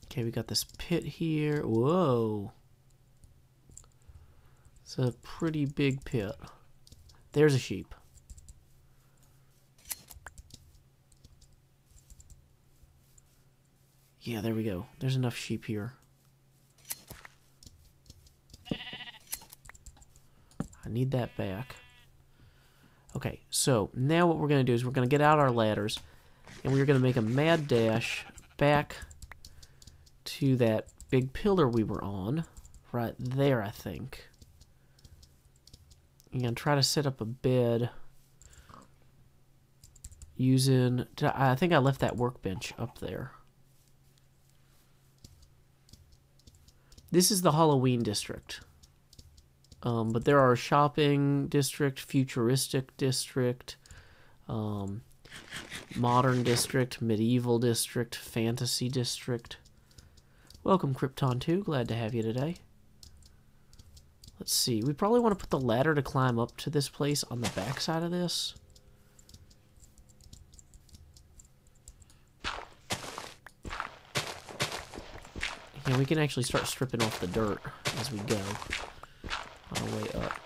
Okay, we got this pit here. Whoa. It's a pretty big pit. There's a sheep. Yeah, there we go. There's enough sheep here. I need that back. Okay, so now what we're going to do is we're going to get out our ladders, and we're going to make a mad dash back to that big pillar we were on. Right there, I think. I'm going to try to set up a bed using... I think I left that workbench up there. This is the Halloween district. But there are shopping district, futuristic district, modern district, medieval district, fantasy district. Welcome, Krypton 2. Glad to have you today. Let's see. We probably want to put the ladder to climb up to this place on the back side of this. Yeah, we can actually start stripping off the dirt as we go on our way up.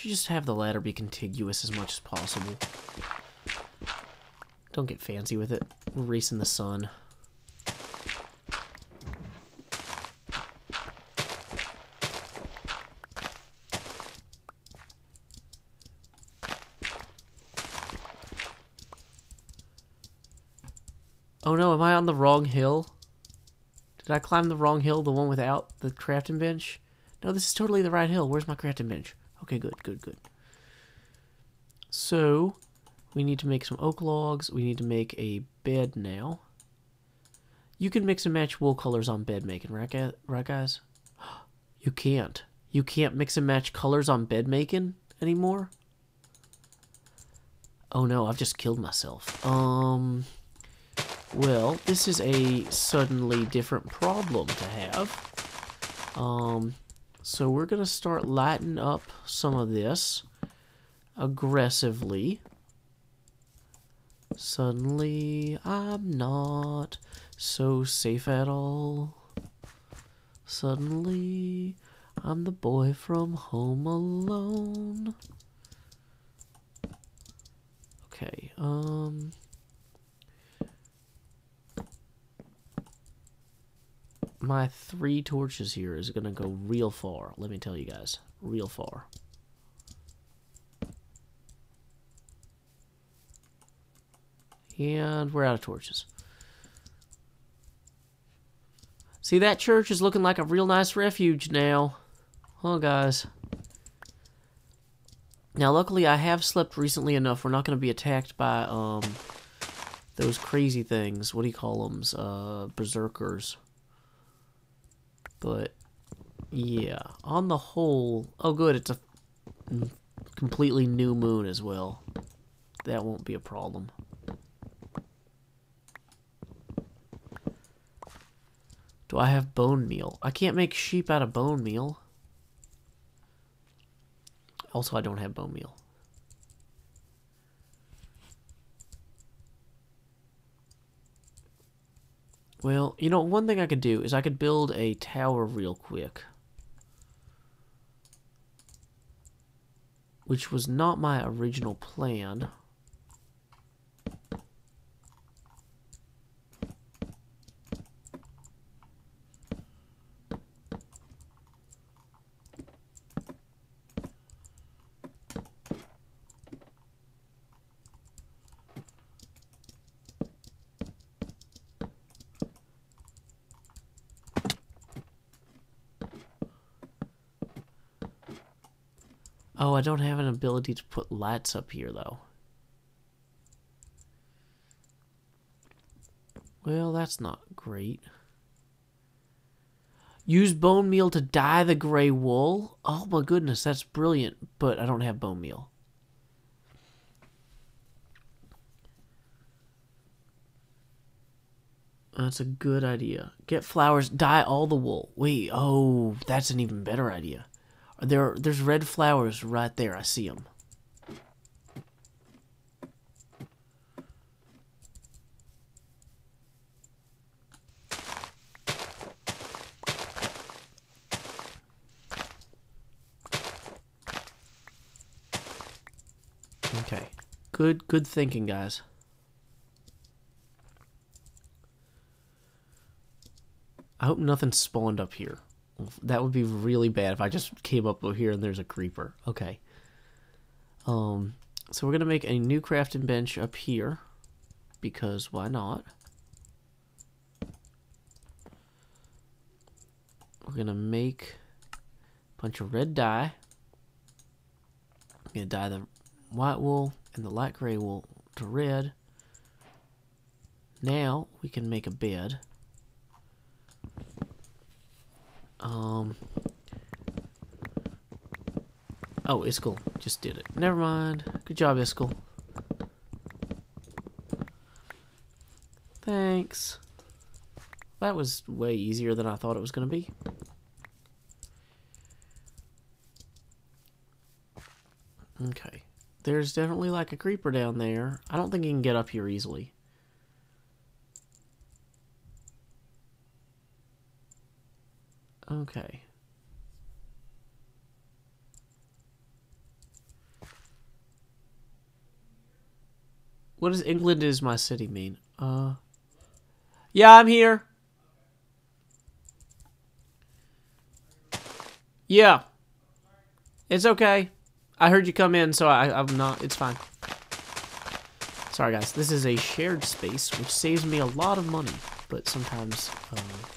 You just have the ladder be contiguous as much as possible. Don't get fancy with it. We're racing the sun. Oh no, am I on the wrong hill? Did I climb the wrong hill, the one without the crafting bench? No, this is totally the right hill. Where's my crafting bench? Okay, good. So, we need to make some oak logs. We need to make a bed now. You can mix and match wool colors on bed making, right guys? You can't. You can't mix and match colors on bed making anymore? Oh no, I've just killed myself. Well, this is a suddenly different problem to have. So we're going to start lighting up some of this aggressively. Suddenly, I'm not so safe at all. Suddenly, I'm the boy from Home Alone. Okay, my 3 torches here is going to go real far. Let me tell you guys. Real far. And we're out of torches. See, that church is looking like a real nice refuge now. Huh, guys? Now, luckily, I have slept recently enough. We're not going to be attacked by, those crazy things. What do you call them? Berserkers. But, yeah, on the whole... Oh, good, it's a completely new moon as well. That won't be a problem. Do I have bone meal? I can't make sheep out of bone meal. Also, I don't have bone meal. Well, you know, one thing I could do is I could build a tower real quick. Which was not my original plan. Oh, I don't have an ability to put lights up here, though. Well, that's not great. Use bone meal to dye the gray wool. Oh my goodness, that's brilliant, but I don't have bone meal. That's a good idea. Get flowers, dye all the wool. Wait, oh, that's an even better idea. There's red flowers right there. I see them. Okay. Good thinking, guys. I hope nothing spawned up here. That would be really bad if I just came up over here and there's a creeper. Okay. So we're going to make a new crafting bench up here. Because why not? We're going to make a bunch of red dye. I'm going to dye the white wool and the light gray wool to red. Now we can make a bed. Oh, Iskall just did it. Never mind. Good job, Iskall. Thanks. That was way easier than I thought it was going to be. Okay. There's definitely like a creeper down there. I don't think he can get up here easily. Okay. What does England is my city mean? Yeah, I'm here. Yeah. It's okay. I heard you come in, so I'm not, it's fine. Sorry guys, this is a shared space, which saves me a lot of money, but sometimes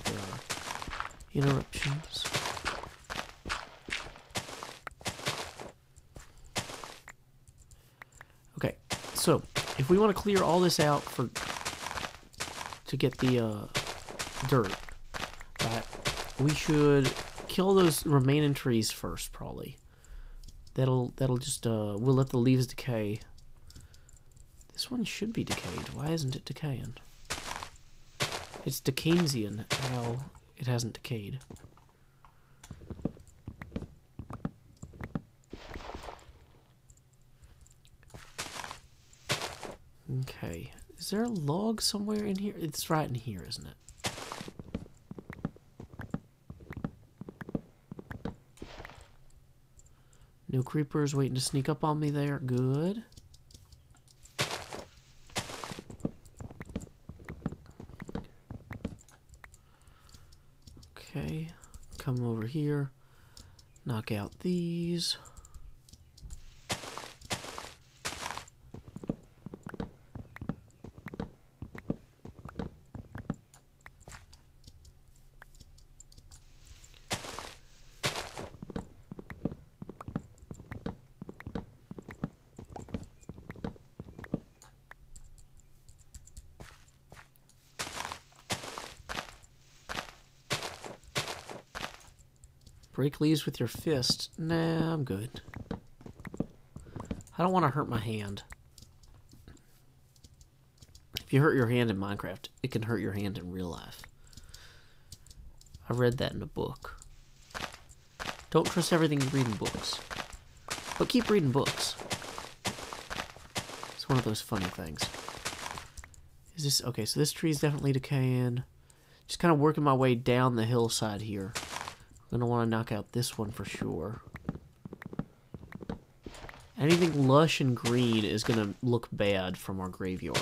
there are interruptions. Okay, so if we want to clear all this out to get the dirt, right, we should kill those remaining trees first, probably. That'll just we'll let the leaves decay. This one should be decayed. Why isn't it decaying? It's Dickensian how it hasn't decayed. Okay. Is there a log somewhere in here? It's right in here, isn't it? No creepers waiting to sneak up on me there. Good. Okay. Come over here. Knock out these. Break leaves with your fist. Nah, I'm good. I don't want to hurt my hand. If you hurt your hand in Minecraft, it can hurt your hand in real life. I read that in a book. Don't trust everything you read in books. But keep reading books. It's one of those funny things. Is this... Okay, so this tree is definitely decaying. Just kind of working my way down the hillside here. I'm gonna want to knock out this one for sure. Anything lush and green is gonna look bad from our graveyard.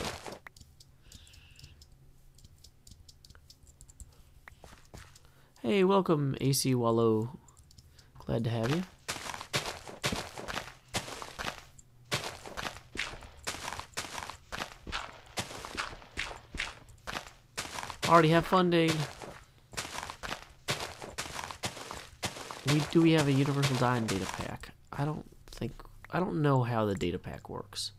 Hey, welcome, AC Wallow. Glad to have you. Already have funding. Do we have a universal dyeing data pack? I don't know how the data pack works.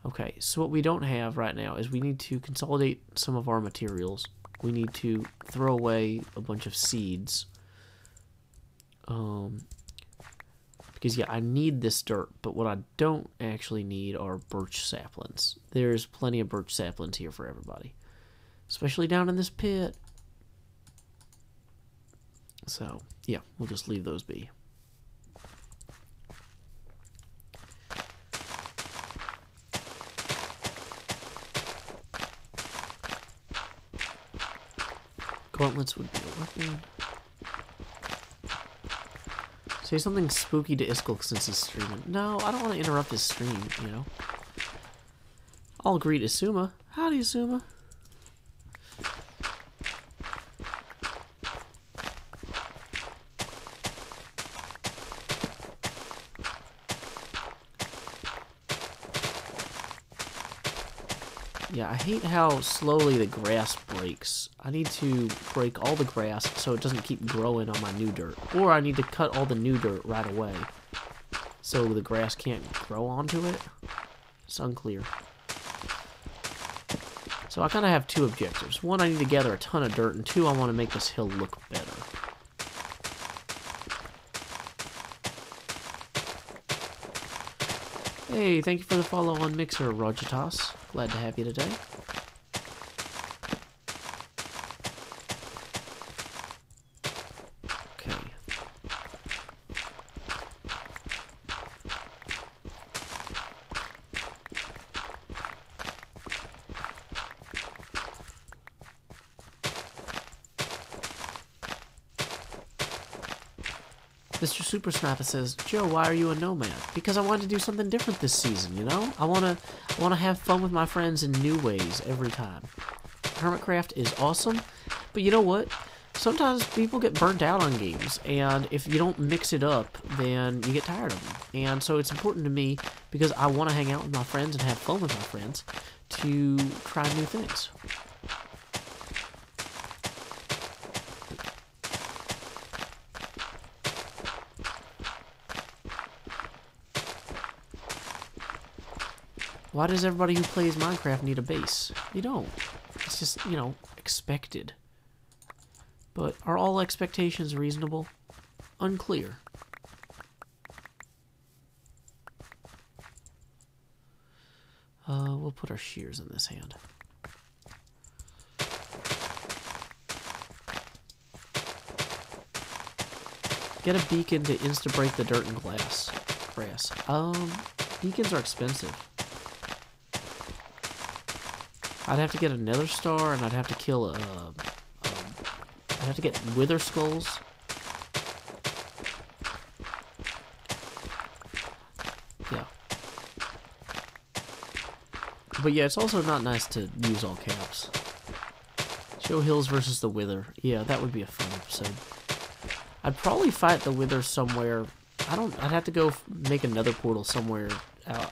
Okay, so what we don't have right now is we need to consolidate some of our materials. We need to throw away a bunch of seeds. Because, yeah, I need this dirt, but what I don't actually need are birch saplings. There's plenty of birch saplings here for everybody. Especially down in this pit. So, yeah, we'll just leave those be. Gauntlets would be a weapon. Say something spooky to Iskall since he's streaming. No, I don't want to interrupt his stream, you know. I'll greet Isuma. Howdy, Isuma. Yeah, I hate how slowly the grass breaks. I need to break all the grass so it doesn't keep growing on my new dirt. Or I need to cut all the new dirt right away so the grass can't grow onto it. It's unclear. So I kind of have two objectives. One, I need to gather a ton of dirt, and two, I want to make this hill look better. Hey, thank you for the follow on Mixer, Rogitas. Glad to have you today. Okay. Mr. Super Sniper says, Joe, why are you a nomad? Because I wanted to do something different this season, you know? I wanna have fun with my friends in new ways every time. Hermitcraft is awesome, but you know what? Sometimes people get burnt out on games, and if you don't mix it up, then you get tired of them. And so it's important to me, because I want to hang out with my friends and have fun with my friends, to try new things. Why does everybody who plays Minecraft need a base? You don't. It's just, you know, expected. But are all expectations reasonable? Unclear. We'll put our shears in this hand. Get a beacon to insta-break the dirt and grass. Beacons are expensive. I'd have to get a nether star, and I'd have to kill I'd have to get wither skulls. Yeah. But yeah, it's also not nice to use all caps. Show Hills versus the Wither. Yeah, that would be a fun episode. I'd probably fight the Wither somewhere. I'd have to go make another portal somewhere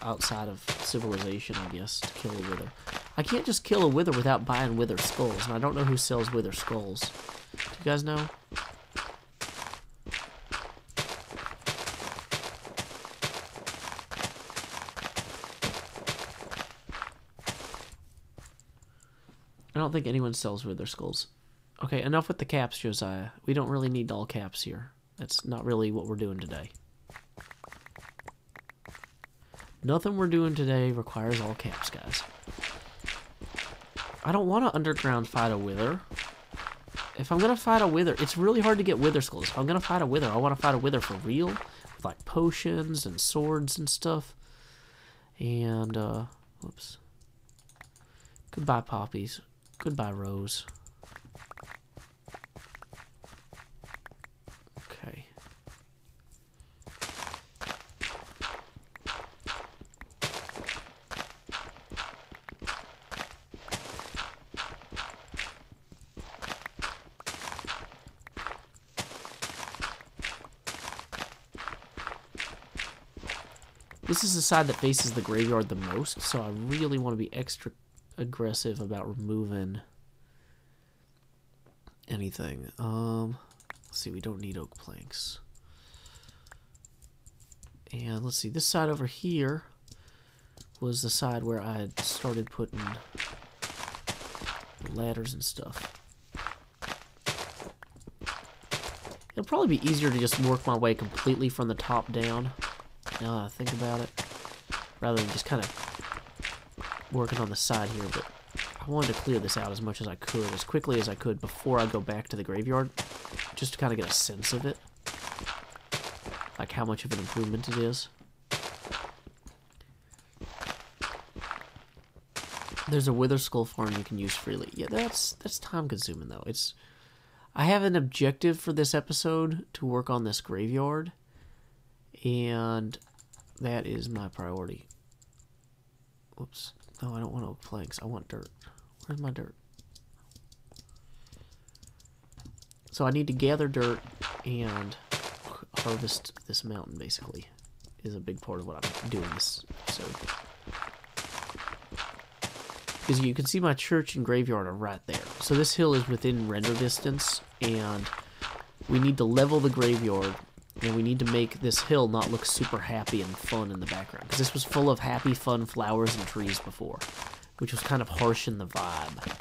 outside of civilization, I guess, to kill a Wither. I can't just kill a Wither without buying Wither skulls, and I don't know who sells Wither skulls. Do you guys know? I don't think anyone sells Wither skulls. Okay, enough with the caps, Josiah. We don't really need all caps here. That's not really what we're doing today. Nothing we're doing today requires all caps, guys. I don't want to underground fight a Wither. If I'm going to fight a Wither, it's really hard to get Wither skulls. If I'm going to fight a Wither, I want to fight a Wither for real. With like potions and swords and stuff. And, whoops. Goodbye, poppies. Goodbye, Rose. Okay. This is the side that faces the graveyard the most, so I really want to be extra aggressive about removing anything. Let's see, we don't need oak planks. And let's see, this side over here, was the side where I had started putting ladders and stuff. It'll probably be easier to just work my way completely from the top down, now that I think about it, rather than just kind of working on the side here, but I wanted to clear this out as much as I could, as quickly as I could, before I go back to the graveyard, just to kind of get a sense of it, like how much of an improvement it is. There's a wither skull farm you can use freely. Yeah, that's time consuming though. I have an objective for this episode to work on this graveyard, and that is my priority. Whoops. No, I don't want oak planks. I want dirt. Where's my dirt? So I need to gather dirt and harvest this mountain, basically, is a big part of what I'm doing this episode. Because you can see my church and graveyard are right there. So this hill is within render distance, and we need to level the graveyard, and we need to make this hill not look super happy and fun in the background. Because this was full of happy, fun flowers and trees before, which was kind of harsh in the vibe.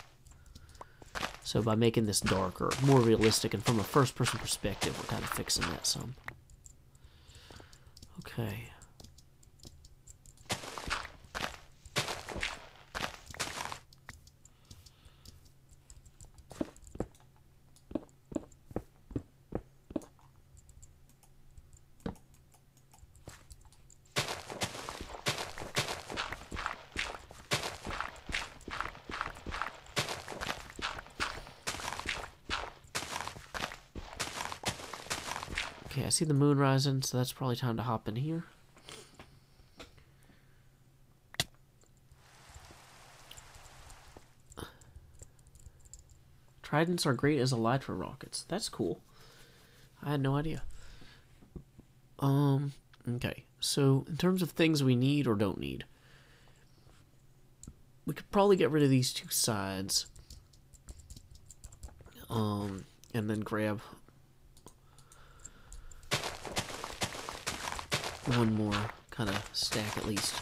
So by making this darker, more realistic, and from a first-person perspective, we're kind of fixing that some. Okay. Okay, I see the moon rising, so that's probably time to hop in here. Tridents are great as elytra rockets. That's cool. I had no idea. Okay, so in terms of things we need or don't need, we could probably get rid of these two sides. And then grab one more kind of stack at least.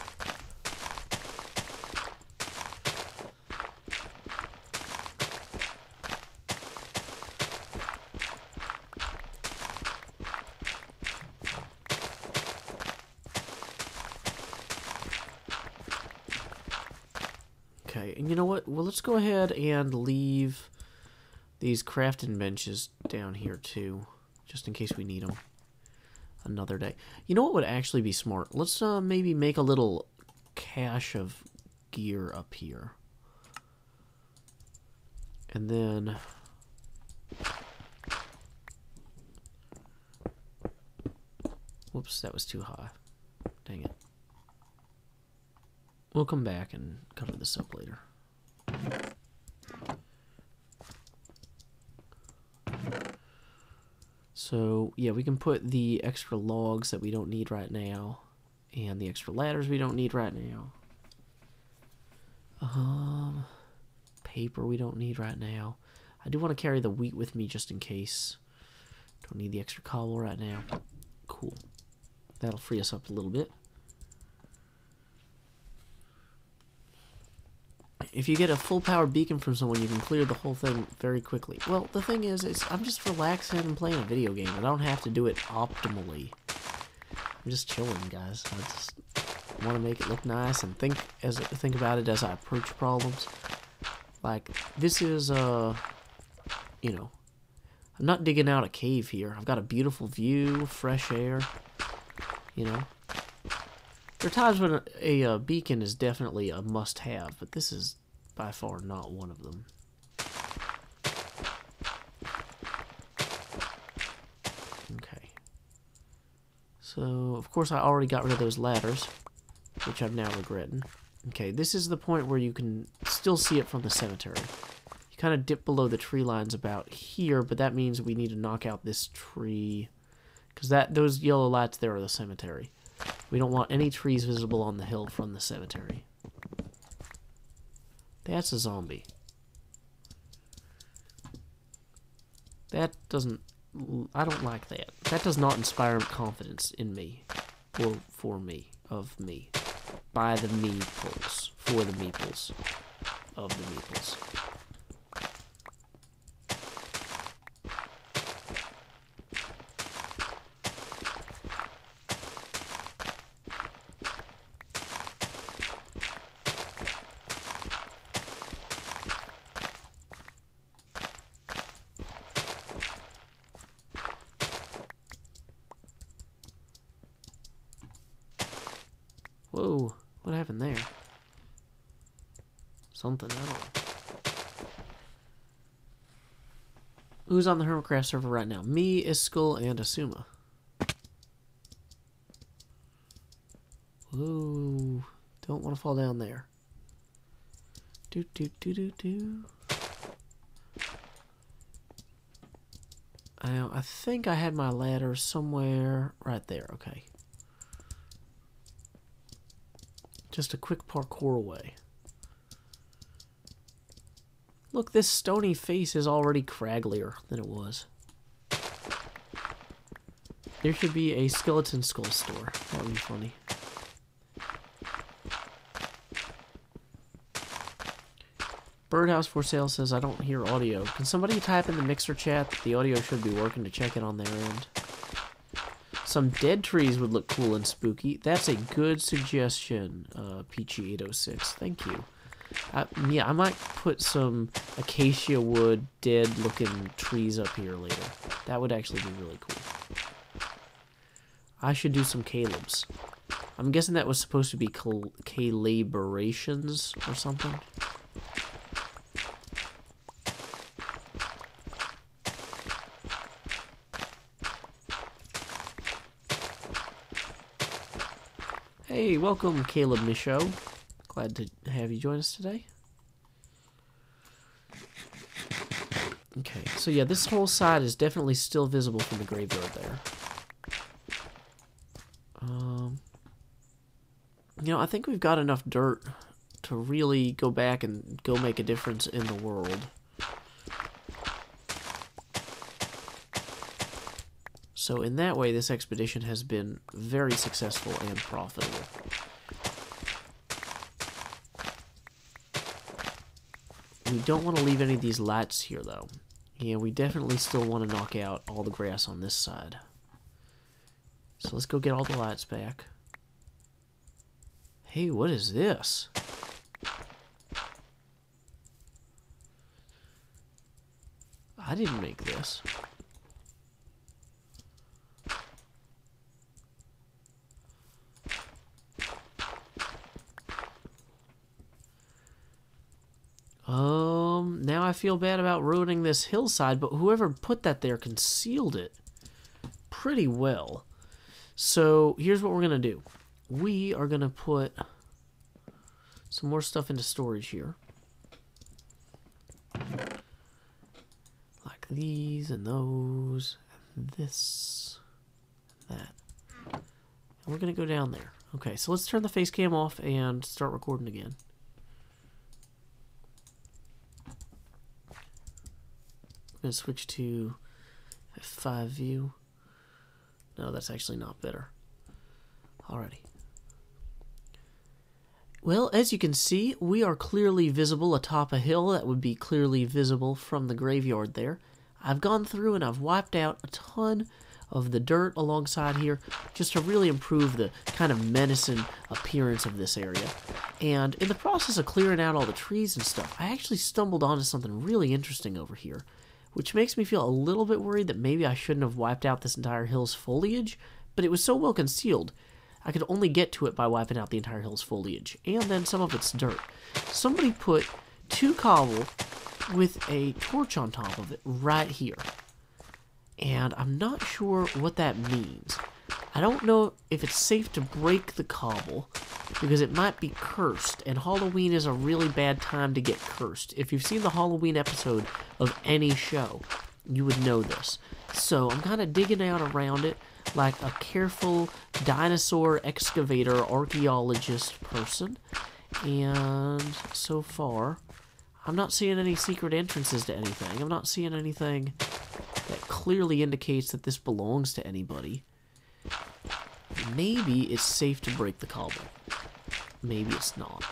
Okay, and you know what? Well, let's go ahead and leave these crafting benches down here too, just in case we need them another day. You know what would actually be smart? Let's maybe make a little cache of gear up here. And then whoops, that was too high. Dang it. We'll come back and cover this up later. So, yeah, we can put the extra logs that we don't need right now, and the extra ladders we don't need right now. Paper we don't need right now. I do want to carry the wheat with me just in case. Don't need the extra cobble right now. Cool. That'll free us up a little bit. If you get a full power beacon from someone, you can clear the whole thing very quickly. Well, the thing is I'm just relaxing and playing a video game. I don't have to do it optimally. I'm just chilling, guys. I just want to make it look nice and think about it as I approach problems. Like, this is, you know, I'm not digging out a cave here. I've got a beautiful view, fresh air, you know. There are times when a beacon is definitely a must-have, but this is by far not one of them. Okay. So, of course, I already got rid of those ladders, which I'm now regretting. Okay, this is the point where you can still see it from the cemetery. You kind of dip below the tree lines about here, but that means we need to knock out this tree, because those yellow lights there are the cemetery. We don't want any trees visible on the hill from the cemetery. That's a zombie. That doesn't... I don't like that. That does not inspire confidence in me. Or for me. Of me. by the meeples, for the meeples, of the meeples. Whoa, what happened there? Something, I don't know. Who's on the Hermitcraft server right now? Me, Iskul, and Asuma. Whoa, don't want to fall down there. Do do do do do. I think I had my ladder somewhere right there. Okay. Just a quick parkour away. Look, this stony face is already cragglier than it was. There should be a skeleton skull store. That would be funny. Birdhouse for Sale says, I don't hear audio. Can somebody type in the mixer chat that the audio should be working to check it on their end? Some dead trees would look cool and spooky. That's a good suggestion, Peachy806. Thank you. Yeah, I might put some acacia wood, dead-looking trees up here later. That would actually be really cool. I should do some Caleb's. I'm guessing that was supposed to be calabrations or something. Hey, welcome, Caleb Michaud. Glad to have you join us today. Okay, so yeah, this whole side is definitely still visible from the graveyard there. You know, I think we've got enough dirt to really go back and go make a difference in the world. So in that way, this expedition has been very successful and profitable. We don't want to leave any of these lights here, though. Yeah, we definitely still want to knock out all the grass on this side. So let's go get all the lights back. Hey, what is this? I didn't make this. Now I feel bad about ruining this hillside, but whoever put that there concealed it pretty well. So here's what we're going to do. We are going to put some more stuff into storage here. Like these and those, and this, and that. And we're going to go down there. Okay, so let's turn the face cam off and start recording again. I'm going to switch to F5 view. No, that's actually not better. Alrighty. Well, as you can see, we are clearly visible atop a hill that would be clearly visible from the graveyard there. I've gone through and I've wiped out a ton of the dirt alongside here just to really improve the kind of menacing appearance of this area. And in the process of clearing out all the trees and stuff, I actually stumbled onto something really interesting over here, which makes me feel a little bit worried that maybe I shouldn't have wiped out this entire hill's foliage, but it was so well concealed, I could only get to it by wiping out the entire hill's foliage, and then some of its dirt. Somebody put 2 cobble with a torch on top of it right here, and I'm not sure what that means. I don't know if it's safe to break the cobble, because it might be cursed, and Halloween is a really bad time to get cursed. If you've seen the Halloween episode of any show, you would know this. So I'm kind of digging out around it like a careful dinosaur excavator archaeologist person, and so far I'm not seeing any secret entrances to anything. I'm not seeing anything that clearly indicates that this belongs to anybody. Maybe it's safe to break the cobble. maybe it's not.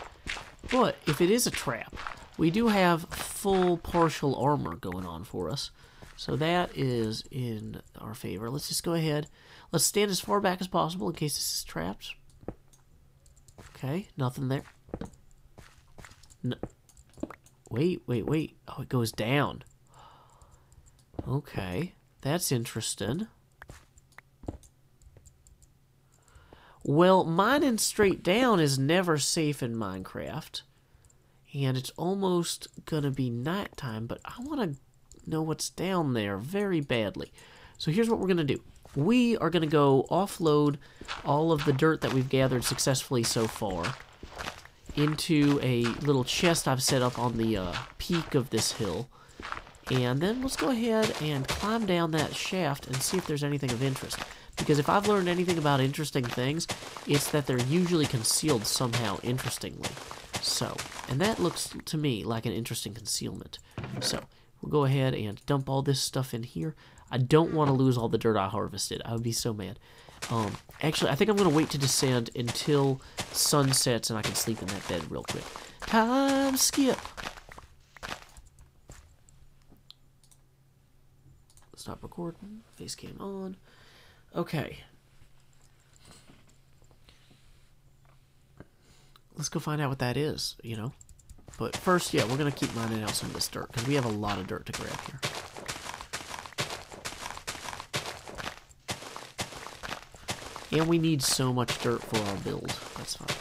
But if it is a trap, we do have full partial armor going on for us. So that is in our favor. Let's just go ahead. Let's stand as far back as possible in case this is trapped. Okay, nothing there. No. Wait. Oh, it goes down. Okay, that's interesting. Well, mining straight down is never safe in Minecraft. And it's almost gonna be nighttime, but I want to know what's down there very badly. So here's what we're gonna do. We are gonna go offload all of the dirt that we've gathered successfully so far into a little chest I've set up on the peak of this hill. And then let's go ahead and climb down that shaft and see if there's anything of interest. Because if I've learned anything about interesting things, it's that they're usually concealed somehow interestingly. So, and that looks to me like an interesting concealment. So, we'll go ahead and dump all this stuff in here. I don't want to lose all the dirt I harvested. I would be so mad. Actually, I think I'm going to wait to descend until sun sets and I can sleep in that bed real quick. Time skip. Stop recording. Face cam on. Okay. Let's go find out what that is, you know. But first, yeah, we're going to keep mining out some of this dirt, because we have a lot of dirt to grab here. And we need so much dirt for our build. That's fine.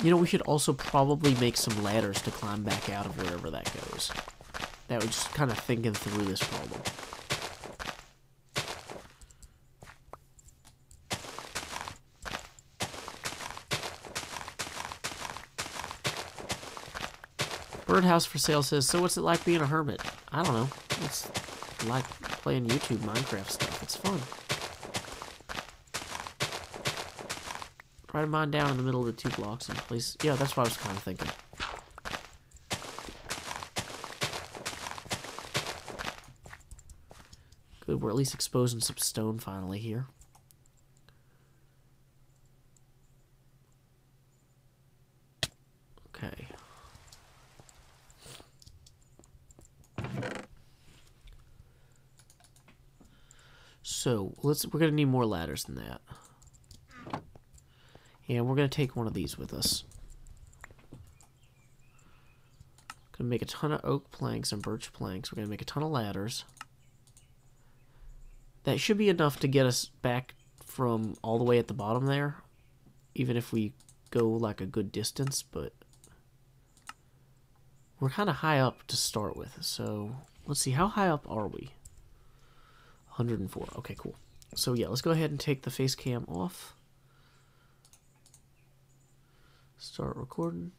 You know, we should also probably make some ladders to climb back out of wherever that goes. That was just kind of thinking through this problem. Birdhouse for Sale says, so what's it like being a hermit? I don't know. It's like playing YouTube Minecraft stuff. It's fun. Try to mine down in the middle of the 2 blocks and place... Yeah, that's what I was kind of thinking. Good, we're at least exposing some stone finally here. Okay. So, we're going to need more ladders than that. And we're going to take one of these with us. Going to make a ton of oak planks and birch planks. We're going to make a ton of ladders. That should be enough to get us back from all the way at the bottom there. Even if we go like a good distance, but we're kind of high up to start with. So, let's see, how high up are we? 104. Okay, cool. So yeah, let's go ahead and take the face cam off. Start recording.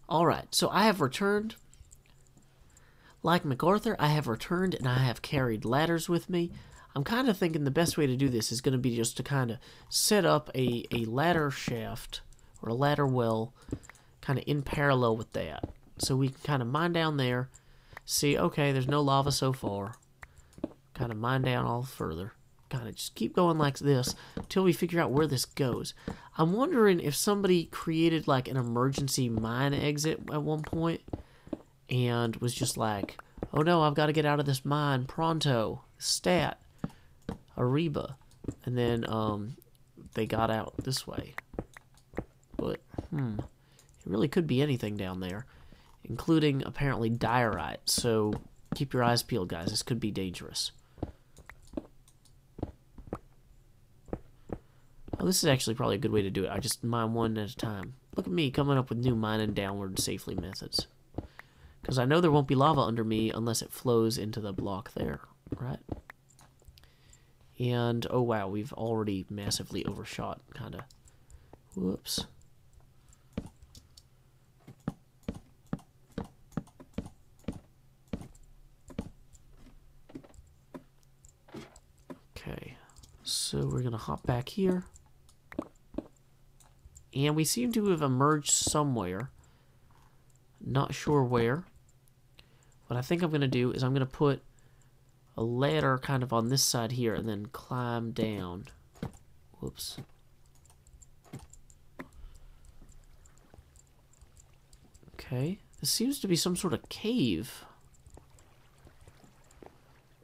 Alright, so I have returned. Like MacArthur, I have returned and I have carried ladders with me. I'm kind of thinking the best way to do this is going to be just to kind of set up a ladder shaft or a ladder well kind of in parallel with that. So we can kind of mine down there, see, okay, there's no lava so far. Kind of mine down all further. Kind of just keep going like this until we figure out where this goes. I'm wondering if somebody created like an emergency mine exit at one point and was just like, oh no, I've got to get out of this mine pronto. Stat. Ariba. And then they got out this way. But, it really could be anything down there, including apparently diorite. So keep your eyes peeled, guys. This could be dangerous. Oh, this is actually probably a good way to do it. I just mine one at a time. Look at me coming up with new mining downward safely methods. Because I know there won't be lava under me unless it flows into the block there, right? And, oh wow, we've already massively overshot, kind of. Whoops. Okay. So we're going to hop back here. And we seem to have emerged somewhere. Not sure where. What I think I'm going to do is I'm going to put a ladder kind of on this side here and then climb down. Whoops. Okay. This seems to be some sort of cave.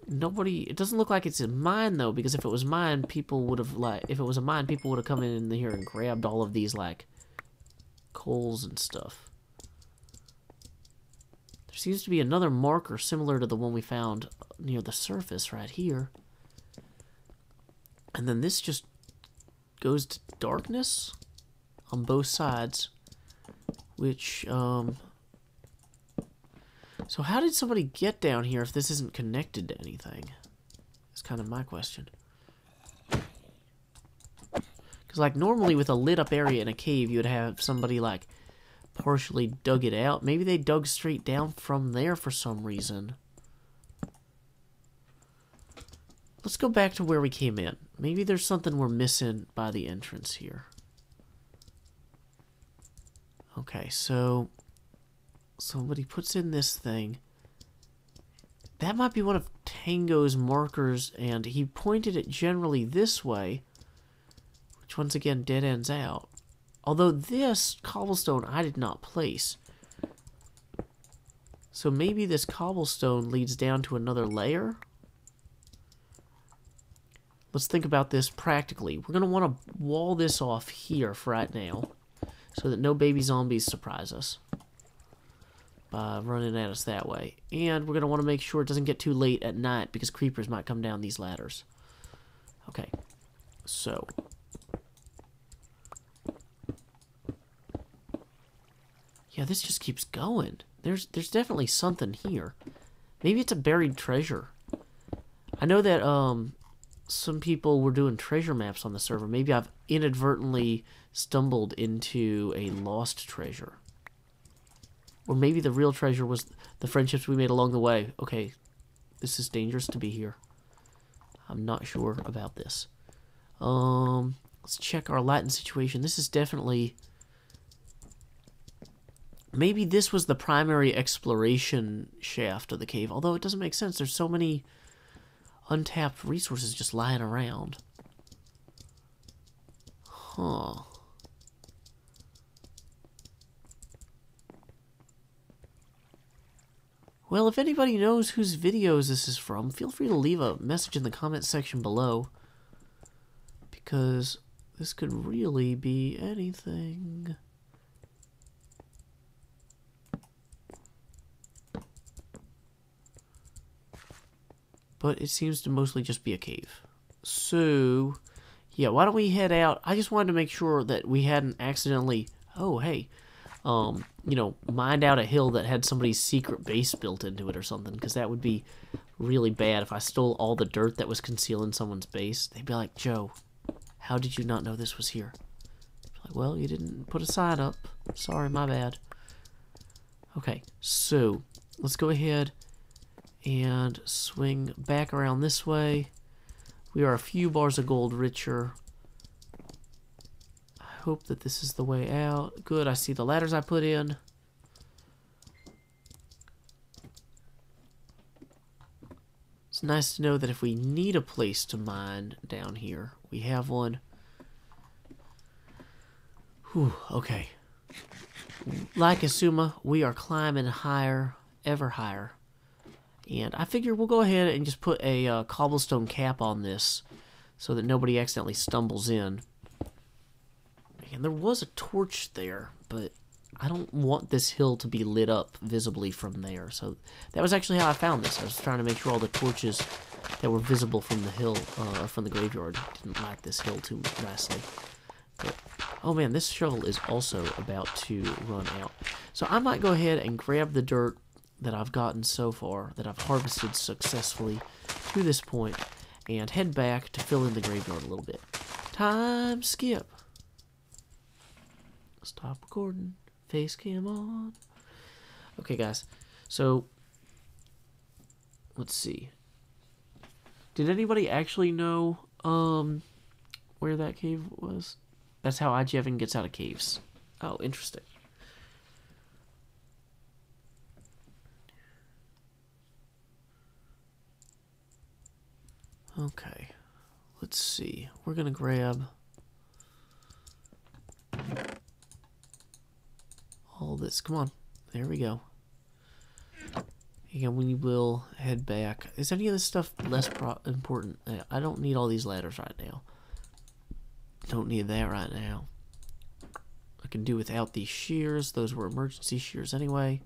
It doesn't look like it's a mine though, because if it was mine, people would have come in here and grabbed all of these like coals and stuff. There seems to be another marker similar to the one we found near the surface right here. And then this just goes to darkness on both sides, which, so how did somebody get down here if this isn't connected to anything? That's kind of my question. Because, like, normally with a lit up area in a cave, you would have somebody, like, partially dug it out. Maybe they dug straight down from there for some reason. Let's go back to where we came in. Maybe there's something we're missing by the entrance here. Okay, so somebody puts in this thing. That might be one of Tango's markers, and he pointed it generally this way, which once again dead ends out. Although this cobblestone I did not place. So maybe this cobblestone leads down to another layer? Let's think about this practically. We're going to want to wall this off here for right now, so that no baby zombies surprise us by running at us that way. And we're going to want to make sure it doesn't get too late at night, because creepers might come down these ladders. Okay, so yeah, this just keeps going. There's definitely something here. Maybe it's a buried treasure. I know that some people were doing treasure maps on the server. Maybe I've inadvertently stumbled into a lost treasure. Or maybe the real treasure was the friendships we made along the way. Okay, this is dangerous to be here. I'm not sure about this. Let's check our Latin situation. This is definitely... Maybe this was the primary exploration shaft of the cave, although it doesn't make sense. There's so many untapped resources just lying around. Huh. Well, if anybody knows whose videos this is from, feel free to leave a message in the comment section below, because this could really be anything. But it seems to mostly just be a cave. So, yeah, why don't we head out? I just wanted to make sure that we hadn't accidentally, oh, hey, you know, mined out a hill that had somebody's secret base built into it or something, because that would be really bad if I stole all the dirt that was concealing someone's base. They'd be like, Joe, how did you not know this was here? Like, well, you didn't put a sign up. Sorry, my bad. Okay, so let's go ahead and swing back around this way. We are a few bars of gold richer. I hope that this is the way out. Good, I see the ladders I put in. It's nice to know that if we need a place to mine down here, we have one. Whew, okay. Like Asuma, we are climbing higher, ever higher. And I figure we'll go ahead and just put a cobblestone cap on this so that nobody accidentally stumbles in. And there was a torch there, but I don't want this hill to be lit up visibly from there. So that was actually how I found this. I was trying to make sure all the torches that were visible from the hill, or from the graveyard, didn't light this hill too nicely. But, oh man, this shovel is also about to run out. So I might go ahead and grab the dirt that I've gotten so far, that I've harvested successfully to this point, and head back to fill in the graveyard a little bit. Time skip. Stop recording. Face cam on. Okay, guys. So, let's see. Did anybody actually know where that cave was? That's how Ijevin gets out of caves. Oh, interesting. Okay. Let's see. We're gonna grab all this. Come on. There we go. Again, we will head back. Is any of this stuff less important? I don't need all these ladders right now. Don't need that right now. I can do without these shears. Those were emergency shears anyway.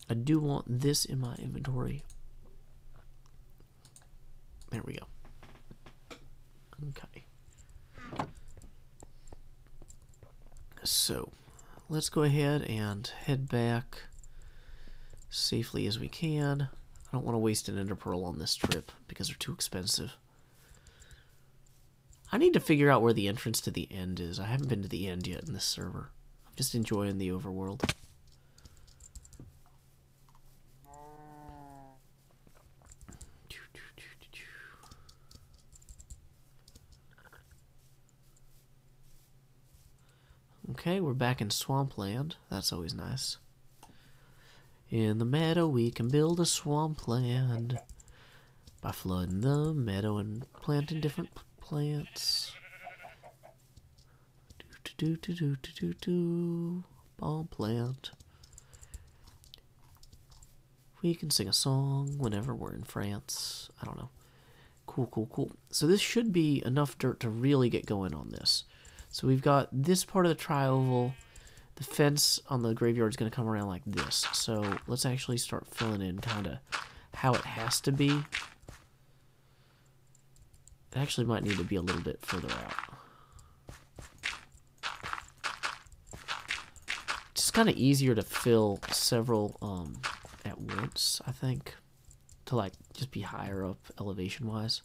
I do want this in my inventory. There we go. Okay. So, let's go ahead and head back safely as we can. I don't want to waste an ender pearl on this trip because they're too expensive. I need to figure out where the entrance to the end is. I haven't been to the end yet in this server. I'm just enjoying the overworld. Okay, we're back in swampland. That's always nice. In the meadow we can build a swampland by flooding the meadow and planting different plants. Bomb plant. We can sing a song whenever we're in France. I don't know. Cool. So this should be enough dirt to really get going on this. So we've got this part of the tri-oval. The fence on the graveyard is going to come around like this. So let's actually start filling in kind of how it has to be. It actually might need to be a little bit further out. It's kind of easier to fill several at once, I think, to like just be higher up elevation wise.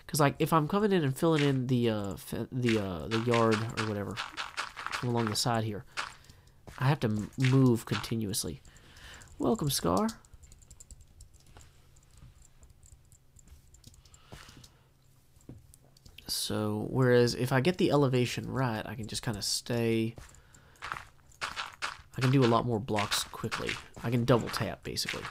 Because like if I'm coming in and filling in the yard or whatever along the side here, I have to move continuously. Welcome, Scar. So, whereas if I get the elevation right, I can just kind of stay. I can do a lot more blocks quickly. I can double tap, basically.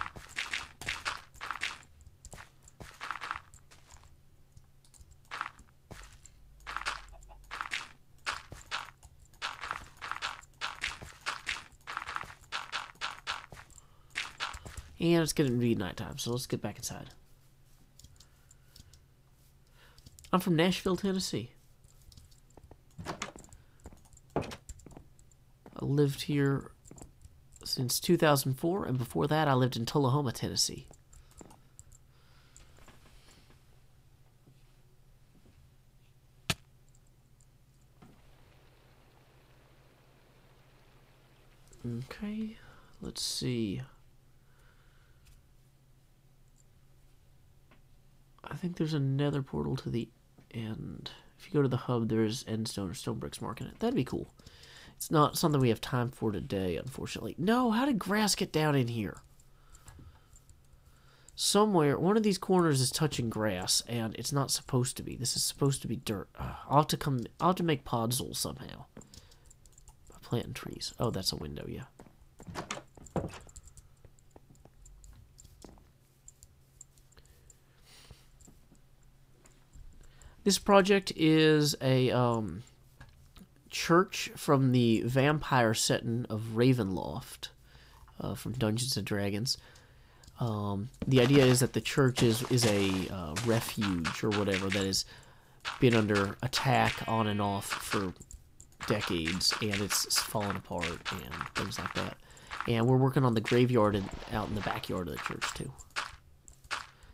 And it's going to be nighttime, so let's get back inside. I'm from Nashville, Tennessee. I lived here since 2004, and before that I lived in Tullahoma, Tennessee. Okay, let's see. I think there's another portal to the end. If you go to the hub, there's endstone or stone bricks marking it. That'd be cool. It's not something we have time for today, unfortunately. No, how did grass get down in here? Somewhere, one of these corners is touching grass, and it's not supposed to be. This is supposed to be dirt. I'll have to make podzol somehow. By planting trees. Oh, that's a window, yeah. This project is a church from the vampire setting of Ravenloft from Dungeons & Dragons. The idea is that the church is a refuge or whatever that has been under attack on and off for decades, and it's fallen apart and things like that. And we're working on the graveyard and out in the backyard of the church too.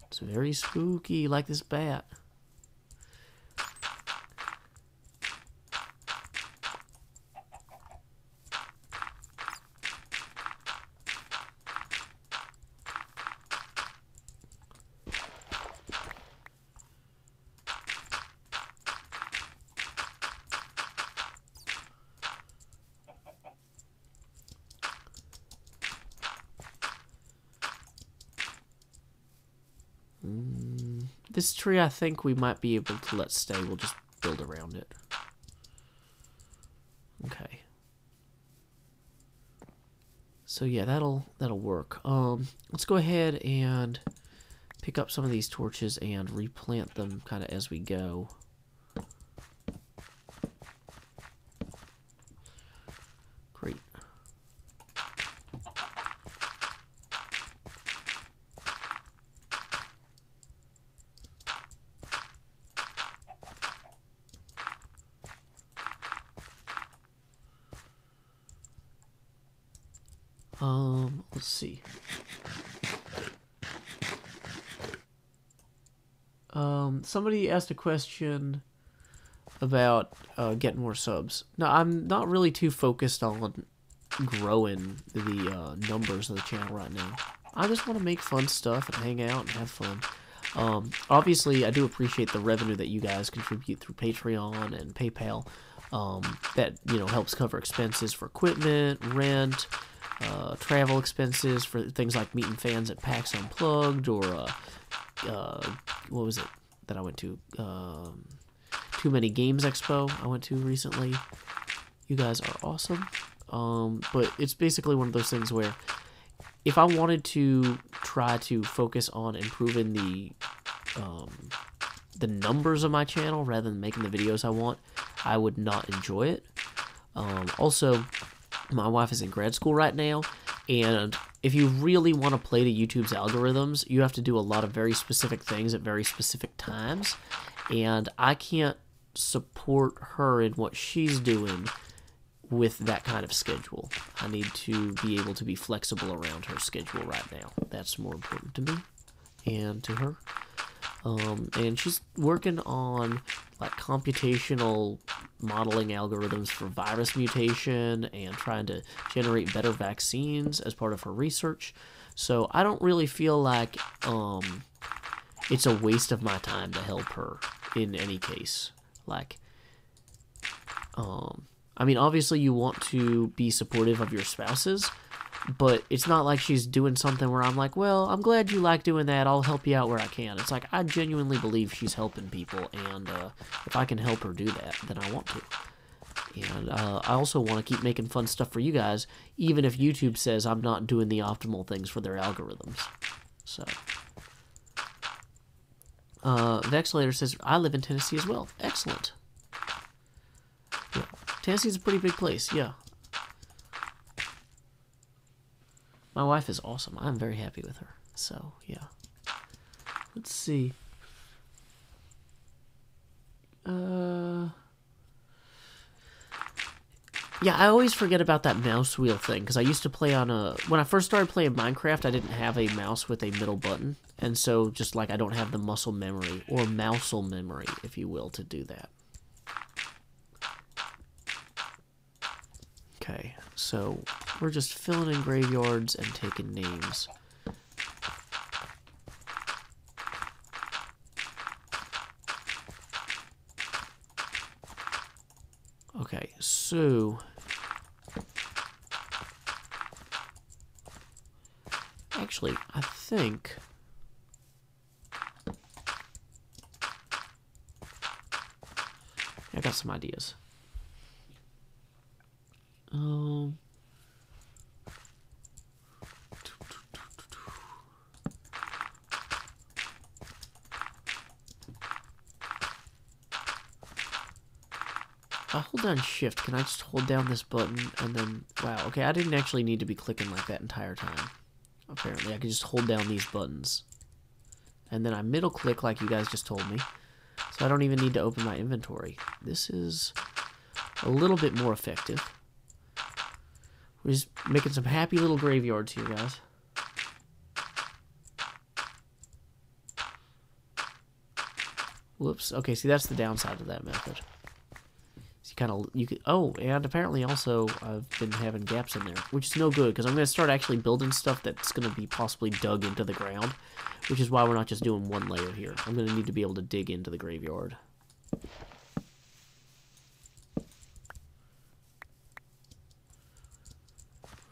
It's very spooky, like this bat. This tree, I think we might be able to let stay. We'll just build around it. Okay. So yeah, that'll work. Let's go ahead and pick up some of these torches and replant them kind of as we go. Great. Let's see. Somebody asked a question about getting more subs. Now, I'm not really too focused on growing the numbers of the channel right now. I just want to make fun stuff and hang out and have fun. Obviously, I do appreciate the revenue that you guys contribute through Patreon and PayPal. That, you know, helps cover expenses for equipment, rent, travel expenses for things like meeting fans at PAX Unplugged, or what was it that I went to? Too Many Games Expo I went to recently. You guys are awesome. But it's basically one of those things where if I wanted to try to focus on improving the numbers of my channel rather than making the videos I want, I would not enjoy it. Also, my wife is in grad school right now, and if you really want to play to YouTube's algorithms, you have to do a lot of very specific things at very specific times, and I can't support her in what she's doing with that kind of schedule. I need to be able to be flexible around her schedule right now. That's more important to me and to her. And she's working on like computational modeling algorithms for virus mutation and trying to generate better vaccines as part of her research. So I don't really feel like it's a waste of my time to help her in any case. Like, I mean, obviously you want to be supportive of your spouses, but it's not like she's doing something where I'm like, well, I'm glad you like doing that, I'll help you out where I can. It's like, I genuinely believe she's helping people, and if I can help her do that, then I want to. And I also want to keep making fun stuff for you guys, even if YouTube says I'm not doing the optimal things for their algorithms. So, Vexlator says, I live in Tennessee as well. Excellent. Yeah. Tennessee's a pretty big place, yeah. My wife is awesome. I'm very happy with her. So, yeah. Let's see. Yeah, I always forget about that mouse wheel thing, because I used to play on a... When I first started playing Minecraft, I didn't have a mouse with a middle button, and so just like I don't have the muscle memory, or mousel memory, if you will, to do that. Okay, so we're just filling in graveyards and taking names. Okay, so... Actually, I think... I got some ideas. I'll hold down shift. Can I just hold down this button and then... Wow, okay, I didn't actually need to be clicking like that entire time. Apparently, I could just hold down these buttons. And then I middle click like you guys just told me. So I don't even need to open my inventory. This is a little bit more effective. We're just making some happy little graveyards here, guys. Whoops. Okay, see, that's the downside of that method. You could, oh, and apparently also I've been having gaps in there, which is no good, because I'm going to start actually building stuff that's going to be possibly dug into the ground, which is why we're not just doing one layer here. I'm going to need to be able to dig into the graveyard.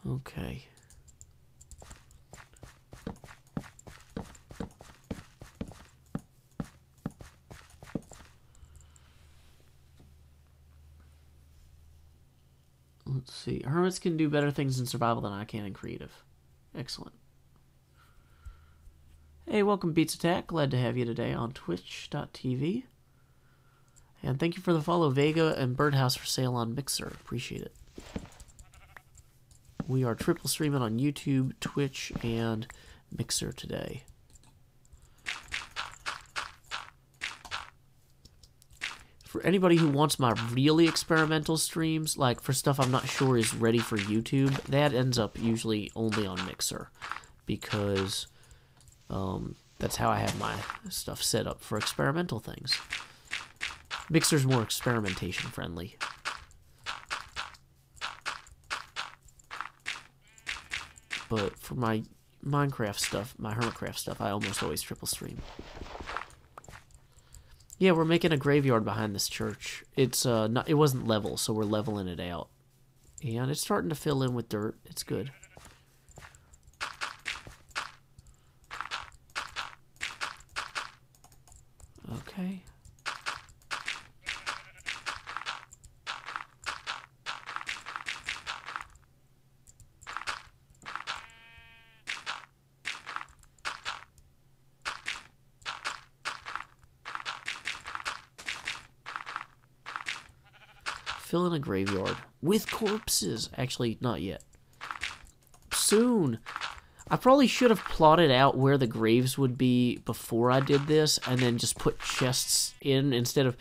Okay. Let's see. Hermits can do better things in survival than I can in creative. Excellent. Hey, welcome Beats Attack. Glad to have you today on twitch.tv. And thank you for the follow, Vega and Birdhouse for sale on Mixer. Appreciate it. We are triple streaming on YouTube, Twitch, and Mixer today. For anybody who wants my really experimental streams, like for stuff I'm not sure is ready for YouTube, that ends up usually only on Mixer. Because that's how I have my stuff set up for experimental things. Mixer's more experimentation friendly. But for my Minecraft stuff, my Hermitcraft stuff, I almost always triple stream. Yeah, we're making a graveyard behind this church. It's it wasn't level, so we're leveling it out. And it's starting to fill in with dirt. It's good. Okay. Fill in a graveyard with corpses. Actually, not yet. Soon. I probably should have plotted out where the graves would be before I did this, and then just put chests in instead of...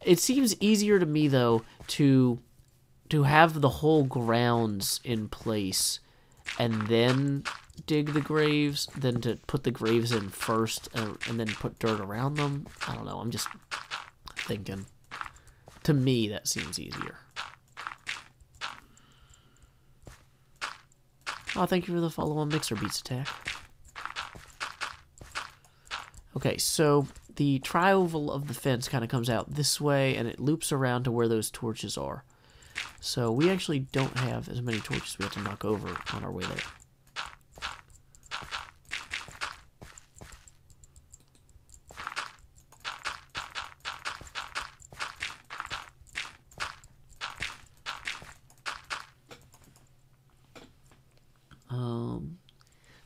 It seems easier to me, though, to have the whole grounds in place and then dig the graves than to put the graves in first and then put dirt around them. I don't know, I'm just thinking. To me, that seems easier. Oh, thank you for the follow on Mixer, Beats Attack. Okay, so the tri-oval of the fence kind of comes out this way, and it loops around to where those torches are. So we actually don't have as many torches we have to knock over on our way there.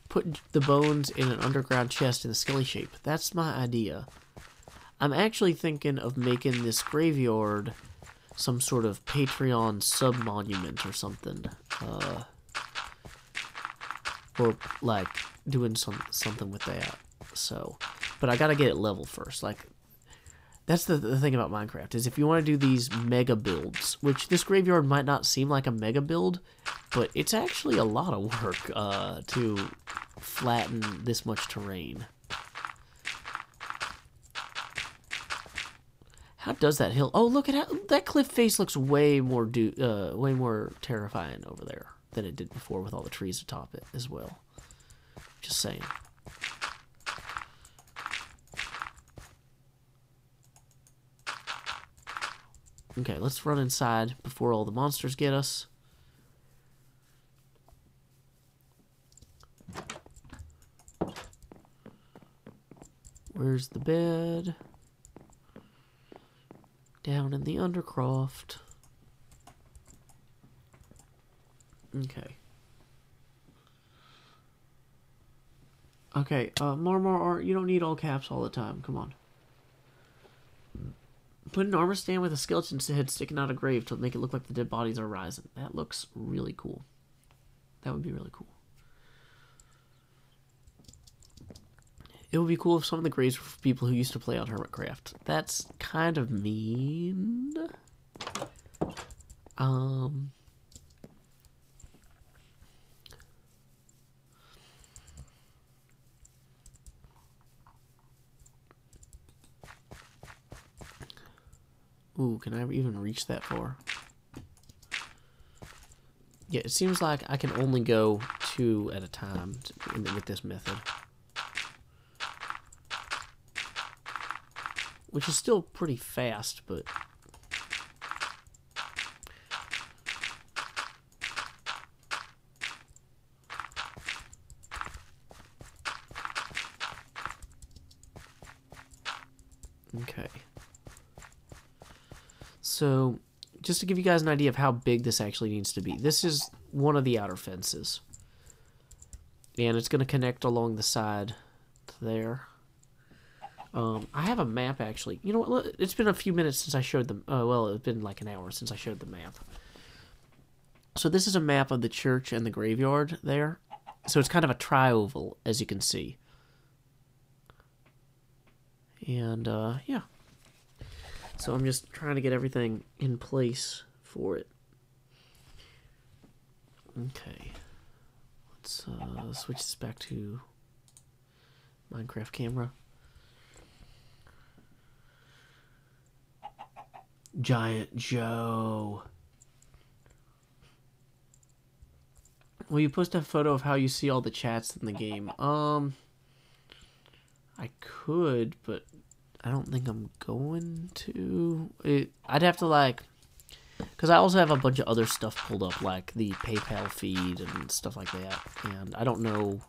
Put the bones in an underground chest in a skelly shape. That's my idea. I'm actually thinking of making this graveyard some sort of Patreon sub-monument or something. Or, like, doing something with that. So, but I gotta get it level first. Like, that's the thing about Minecraft, is if you want to do these mega builds, which this graveyard might not seem like a mega build, but it's actually a lot of work to flatten this much terrain. How does that hill... Oh, look at how... That cliff face looks way more terrifying over there than it did before with all the trees atop it as well. Just saying. Okay, let's run inside before all the monsters get us. Where's the bed? Down in the Undercroft. Okay. Okay, Marmar art, you don't need all caps all the time. Come on. Put an armor stand with a skeleton's head sticking out of grave to make it look like the dead bodies are rising. That looks really cool. That would be really cool. It would be cool if some of the graves were for people who used to play on Hermitcraft. That's kind of mean. Ooh, can I even reach that far? Yeah, it seems like I can only go 2 at a time with this method. Which is still pretty fast, but... Okay. So, just to give you guys an idea of how big this actually needs to be. This is one of the outer fences. And it's going to connect along the side to there. I have a map, actually. You know what? It's been a few minutes since I showed them. Well, it's been like an hour since I showed the map. So this is a map of the church and the graveyard there. So it's kind of a tri-oval, as you can see. And, yeah. So I'm just trying to get everything in place for it. Okay. Let's switch this back to Minecraft camera. Giant Joe. Will you post a photo of how you see all the chats in the game? I could, but I don't think I'm going to. I'd have to, like, because I also have a bunch of other stuff pulled up, like the PayPal feed and stuff like that, and I don't know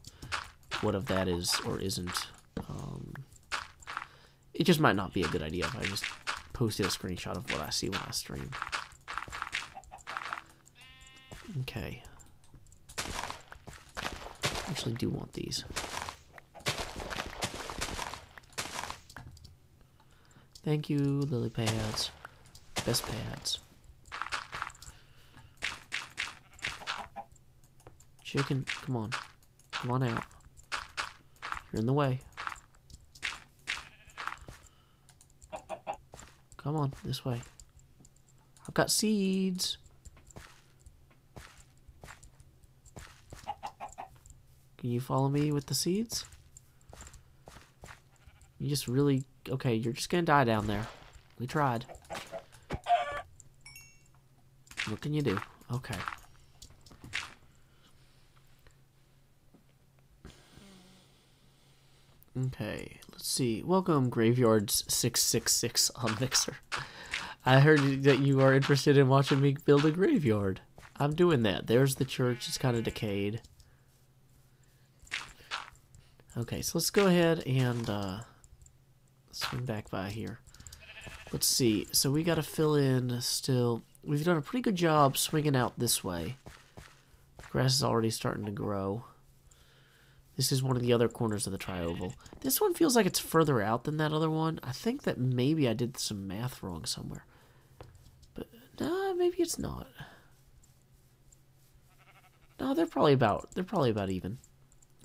what of that is or isn't. It just might not be a good idea if I just posted a screenshot of what I see when I stream. Okay. I actually do want these. Thank you, lily pads. Best pads. Chicken, come on. Come on out. You're in the way. Come on, this way. I've got seeds. Can you follow me with the seeds? You just really... Okay, you're just gonna die down there. We tried. What can you do? Okay. Okay, let's see. Welcome, Graveyards666 on Mixer. I heard that you are interested in watching me build a graveyard. I'm doing that. There's the church. It's kind of decayed. Okay, so let's go ahead and swing back by here. Let's see. So we got to fill in still. We've done a pretty good job swinging out this way. Grass is already starting to grow. This is one of the other corners of the tri-oval. This one feels like it's further out than that other one. I think that maybe I did some math wrong somewhere. But, nah, maybe it's not. No, they're probably about even.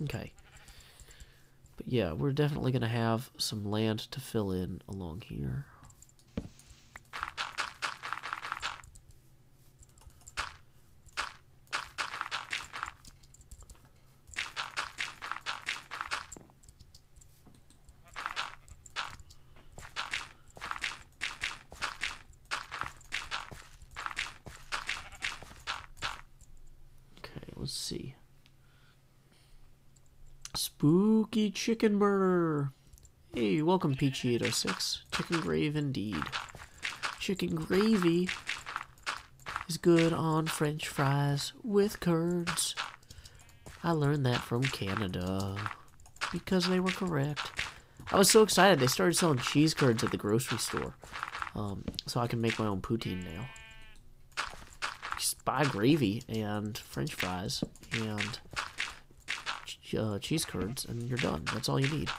Okay. But yeah, we're definitely going to have some land to fill in along here. Let's see. Spooky chicken burger. Hey, welcome Peachy806. Chicken grave indeed. Chicken gravy is good on French fries with curds. I learned that from Canada because they were correct. I was so excited they started selling cheese curds at the grocery store, so I can make my own poutine now. Just buy gravy and French fries and cheese curds, and you're done. That's all you need.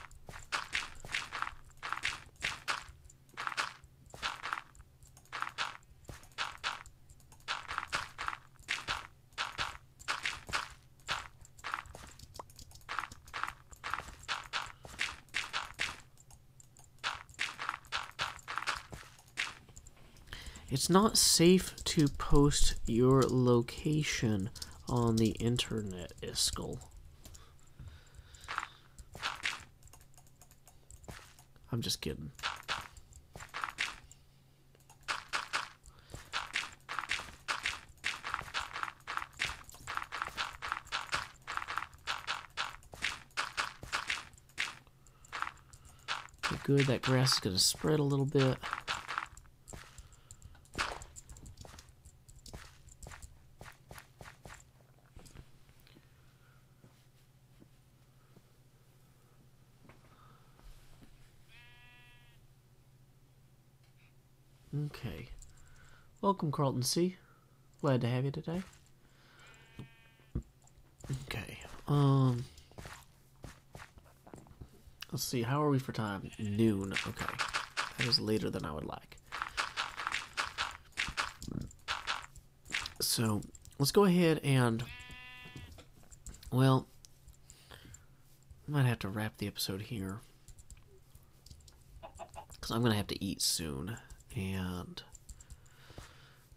It's not safe to post your location on the internet, Iskell. I'm just kidding. Okay, good, that grass is going to spread a little bit. Okay. Welcome, Carlton C. Glad to have you today. Okay. Let's see. How are we for time? Noon. Okay. That is later than I would like. So, let's go ahead and... Well, I might have to wrap the episode here. Because I'm going to have to eat soon. And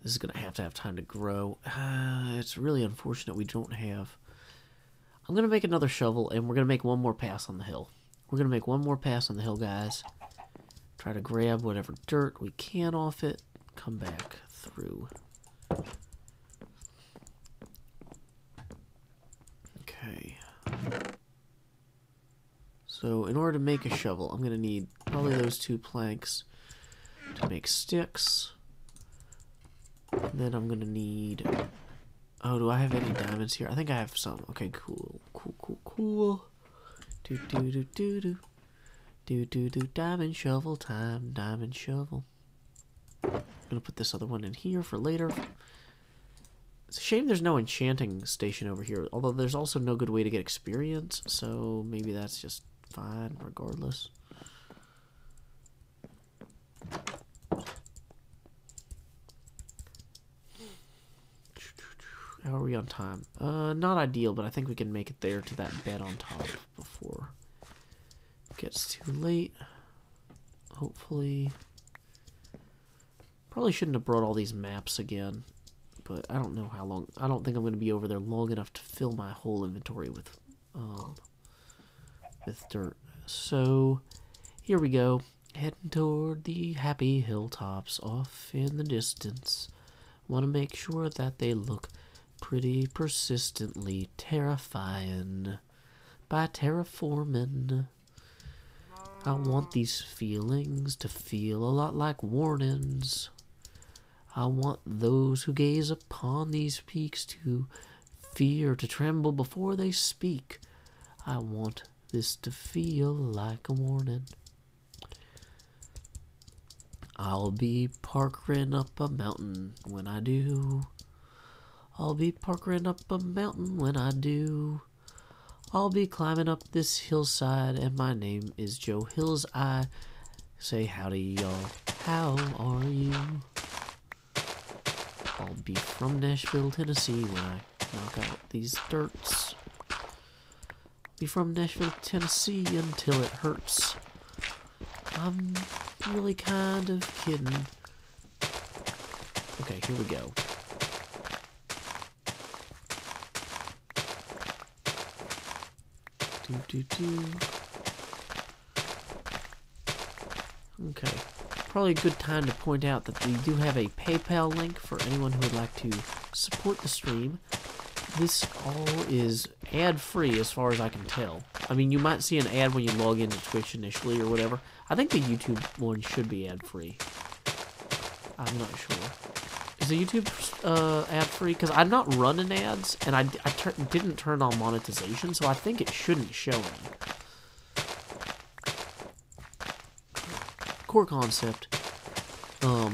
this is going to have time to grow. It's really unfortunate we don't have... I'm going to make another shovel, and we're going to make one more pass on the hill. We're going to make one more pass on the hill, guys. Try to grab whatever dirt we can off it. Come back through. Okay. So, in order to make a shovel, I'm going to need probably those 2 planks to make sticks. And then I'm going to need... Oh, do I have any diamonds here? I think I have some. Okay, cool. Cool. Do. Diamond shovel time. Diamond shovel. I'm going to put this other one in here for later. It's a shame there's no enchanting station over here. Although there's also no good way to get experience. So maybe that's just fine regardless. How are we on time? Not ideal, but I think we can make it there to that bed on top before it gets too late. Hopefully. Probably shouldn't have brought all these maps again, but I don't know how long. I don't think I'm going to be over there long enough to fill my whole inventory with dirt. So, here we go. Heading toward the happy hilltops off in the distance. Want to make sure that they look pretty persistently terrifying by terraforming. I want these feelings to feel a lot like warnings. I want those who gaze upon these peaks to fear, to tremble before they speak. I want this to feel like a warning. I'll be parkering up a mountain when I do. I'll be parkering up a mountain when I do. I'll be climbing up this hillside, and my name is Joe Hills. I say howdy, y'all. How are you? I'll be from Nashville, Tennessee when I knock out these dirts. Be from Nashville, Tennessee until it hurts. I'm really kind of kidding. Okay, here we go. Okay. Probably a good time to point out that we do have a PayPal link for anyone who would like to support the stream. This all is ad-free as far as I can tell. I mean, you might see an ad when you log into Twitch initially or whatever. I think the YouTube one should be ad-free. I'm not sure. Is the YouTube ad-free? Because I'm not running ads, and I didn't turn on monetization, so I think it shouldn't show any. Core concept.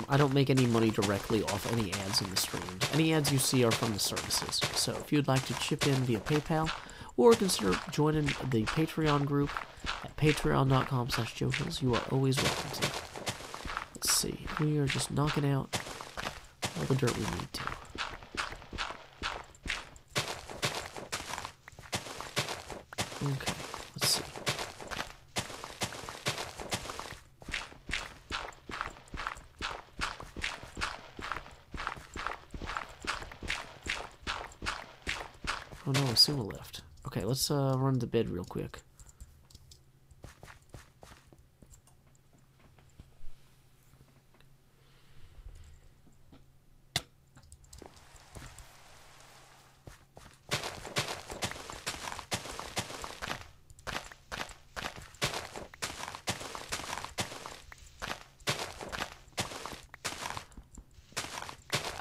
I don't make any money directly off any ads in the streams. Any ads you see are from the services. So if you'd like to chip in via PayPal, or consider joining the Patreon group at patreon.com/JoeHills, you are always welcome to. Let's see. We are just knocking out all the dirt we need to. Okay, let's see. Oh no, a sumo left. Okay, let's run to bed real quick.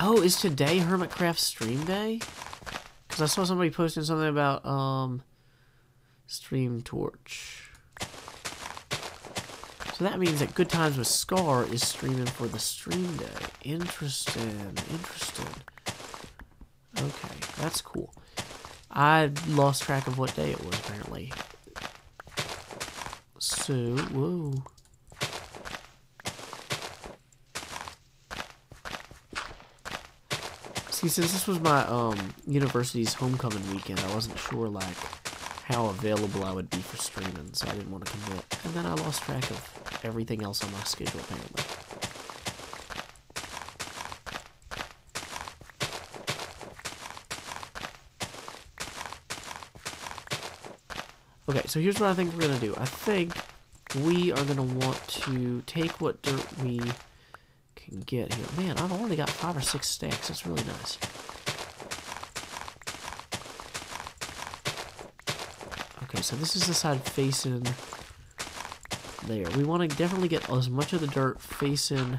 Oh, is today Hermitcraft stream day? Because I saw somebody posting something about, Stream Torch. So that means that Good Times with Scar is streaming for the stream day. Interesting. Okay, that's cool. I lost track of what day it was, apparently. So, whoa. See, since this was my university's homecoming weekend, I wasn't sure like how available I would be for streaming, so I didn't want to commit. And then I lost track of everything else on my schedule, apparently. Okay, so here's what I think we're gonna do. I think we are gonna want to take what dirt we can get here. Man, I've already got 5 or 6 stacks. That's really nice. Okay, so this is the side facing there. We want to definitely get as much of the dirt facing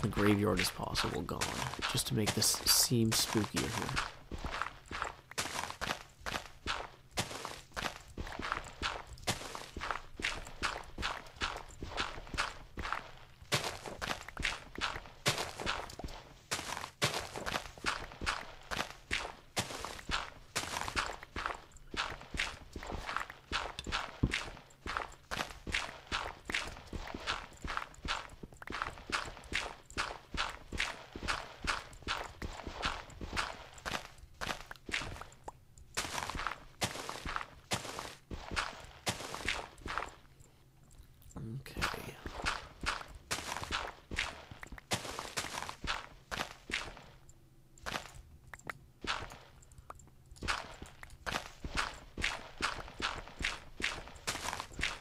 the graveyard as possible gone, just to make this seem spookier here.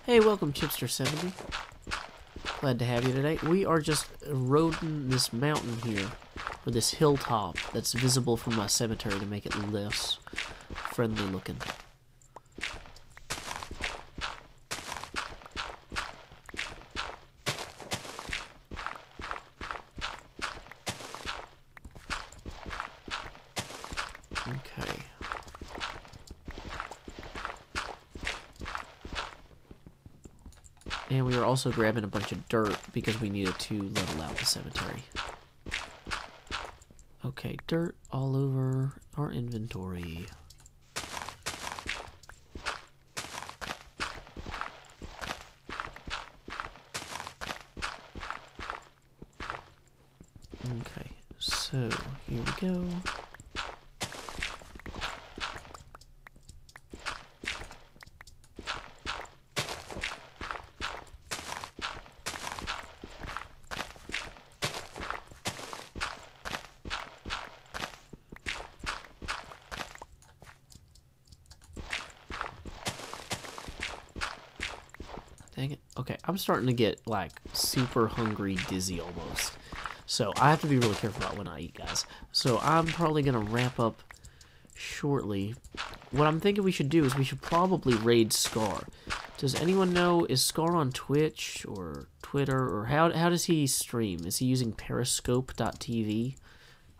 Hey, welcome Chipster70. Glad to have you today. We are just eroding this mountain here, or this hilltop that's visible from my cemetery to make it less friendly looking. Okay. And we are also grabbing a bunch of dirt because we needed to level out the cemetery. Okay, dirt all over our inventory. Okay, so here we go. Dang it. Okay, I'm starting to get, like, super hungry, dizzy almost. So, I have to be really careful about when I eat, guys. So, I'm probably going to wrap up shortly. What I'm thinking we should do is we should probably raid Scar. Does anyone know, is Scar on Twitch or Twitter, or how does he stream? Is he using periscope.tv?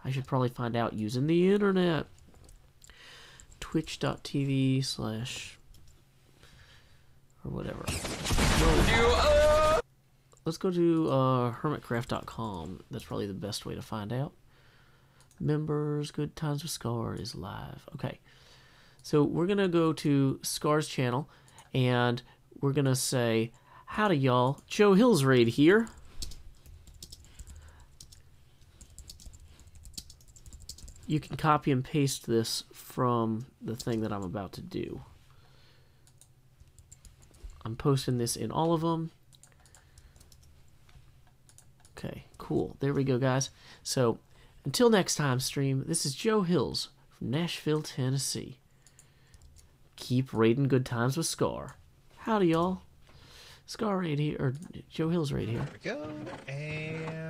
I should probably find out using the internet. Twitch.tv/ or whatever. Let's go to hermitcraft.com. That's probably the best way to find out. Members, Good Times with Scar is live. Okay. So we're going to go to Scar's channel, and we're going to say, howdy y'all, Joe Hills Raid here. You can copy and paste this from the thing that I'm about to do. I'm posting this in all of them. Okay, cool. There we go, guys. So, until next time, stream, this is Joe Hills from Nashville, Tennessee. Keep raiding Good Times with Scar. Howdy, y'all. Scar right here, or Joe Hills right here. There we go, and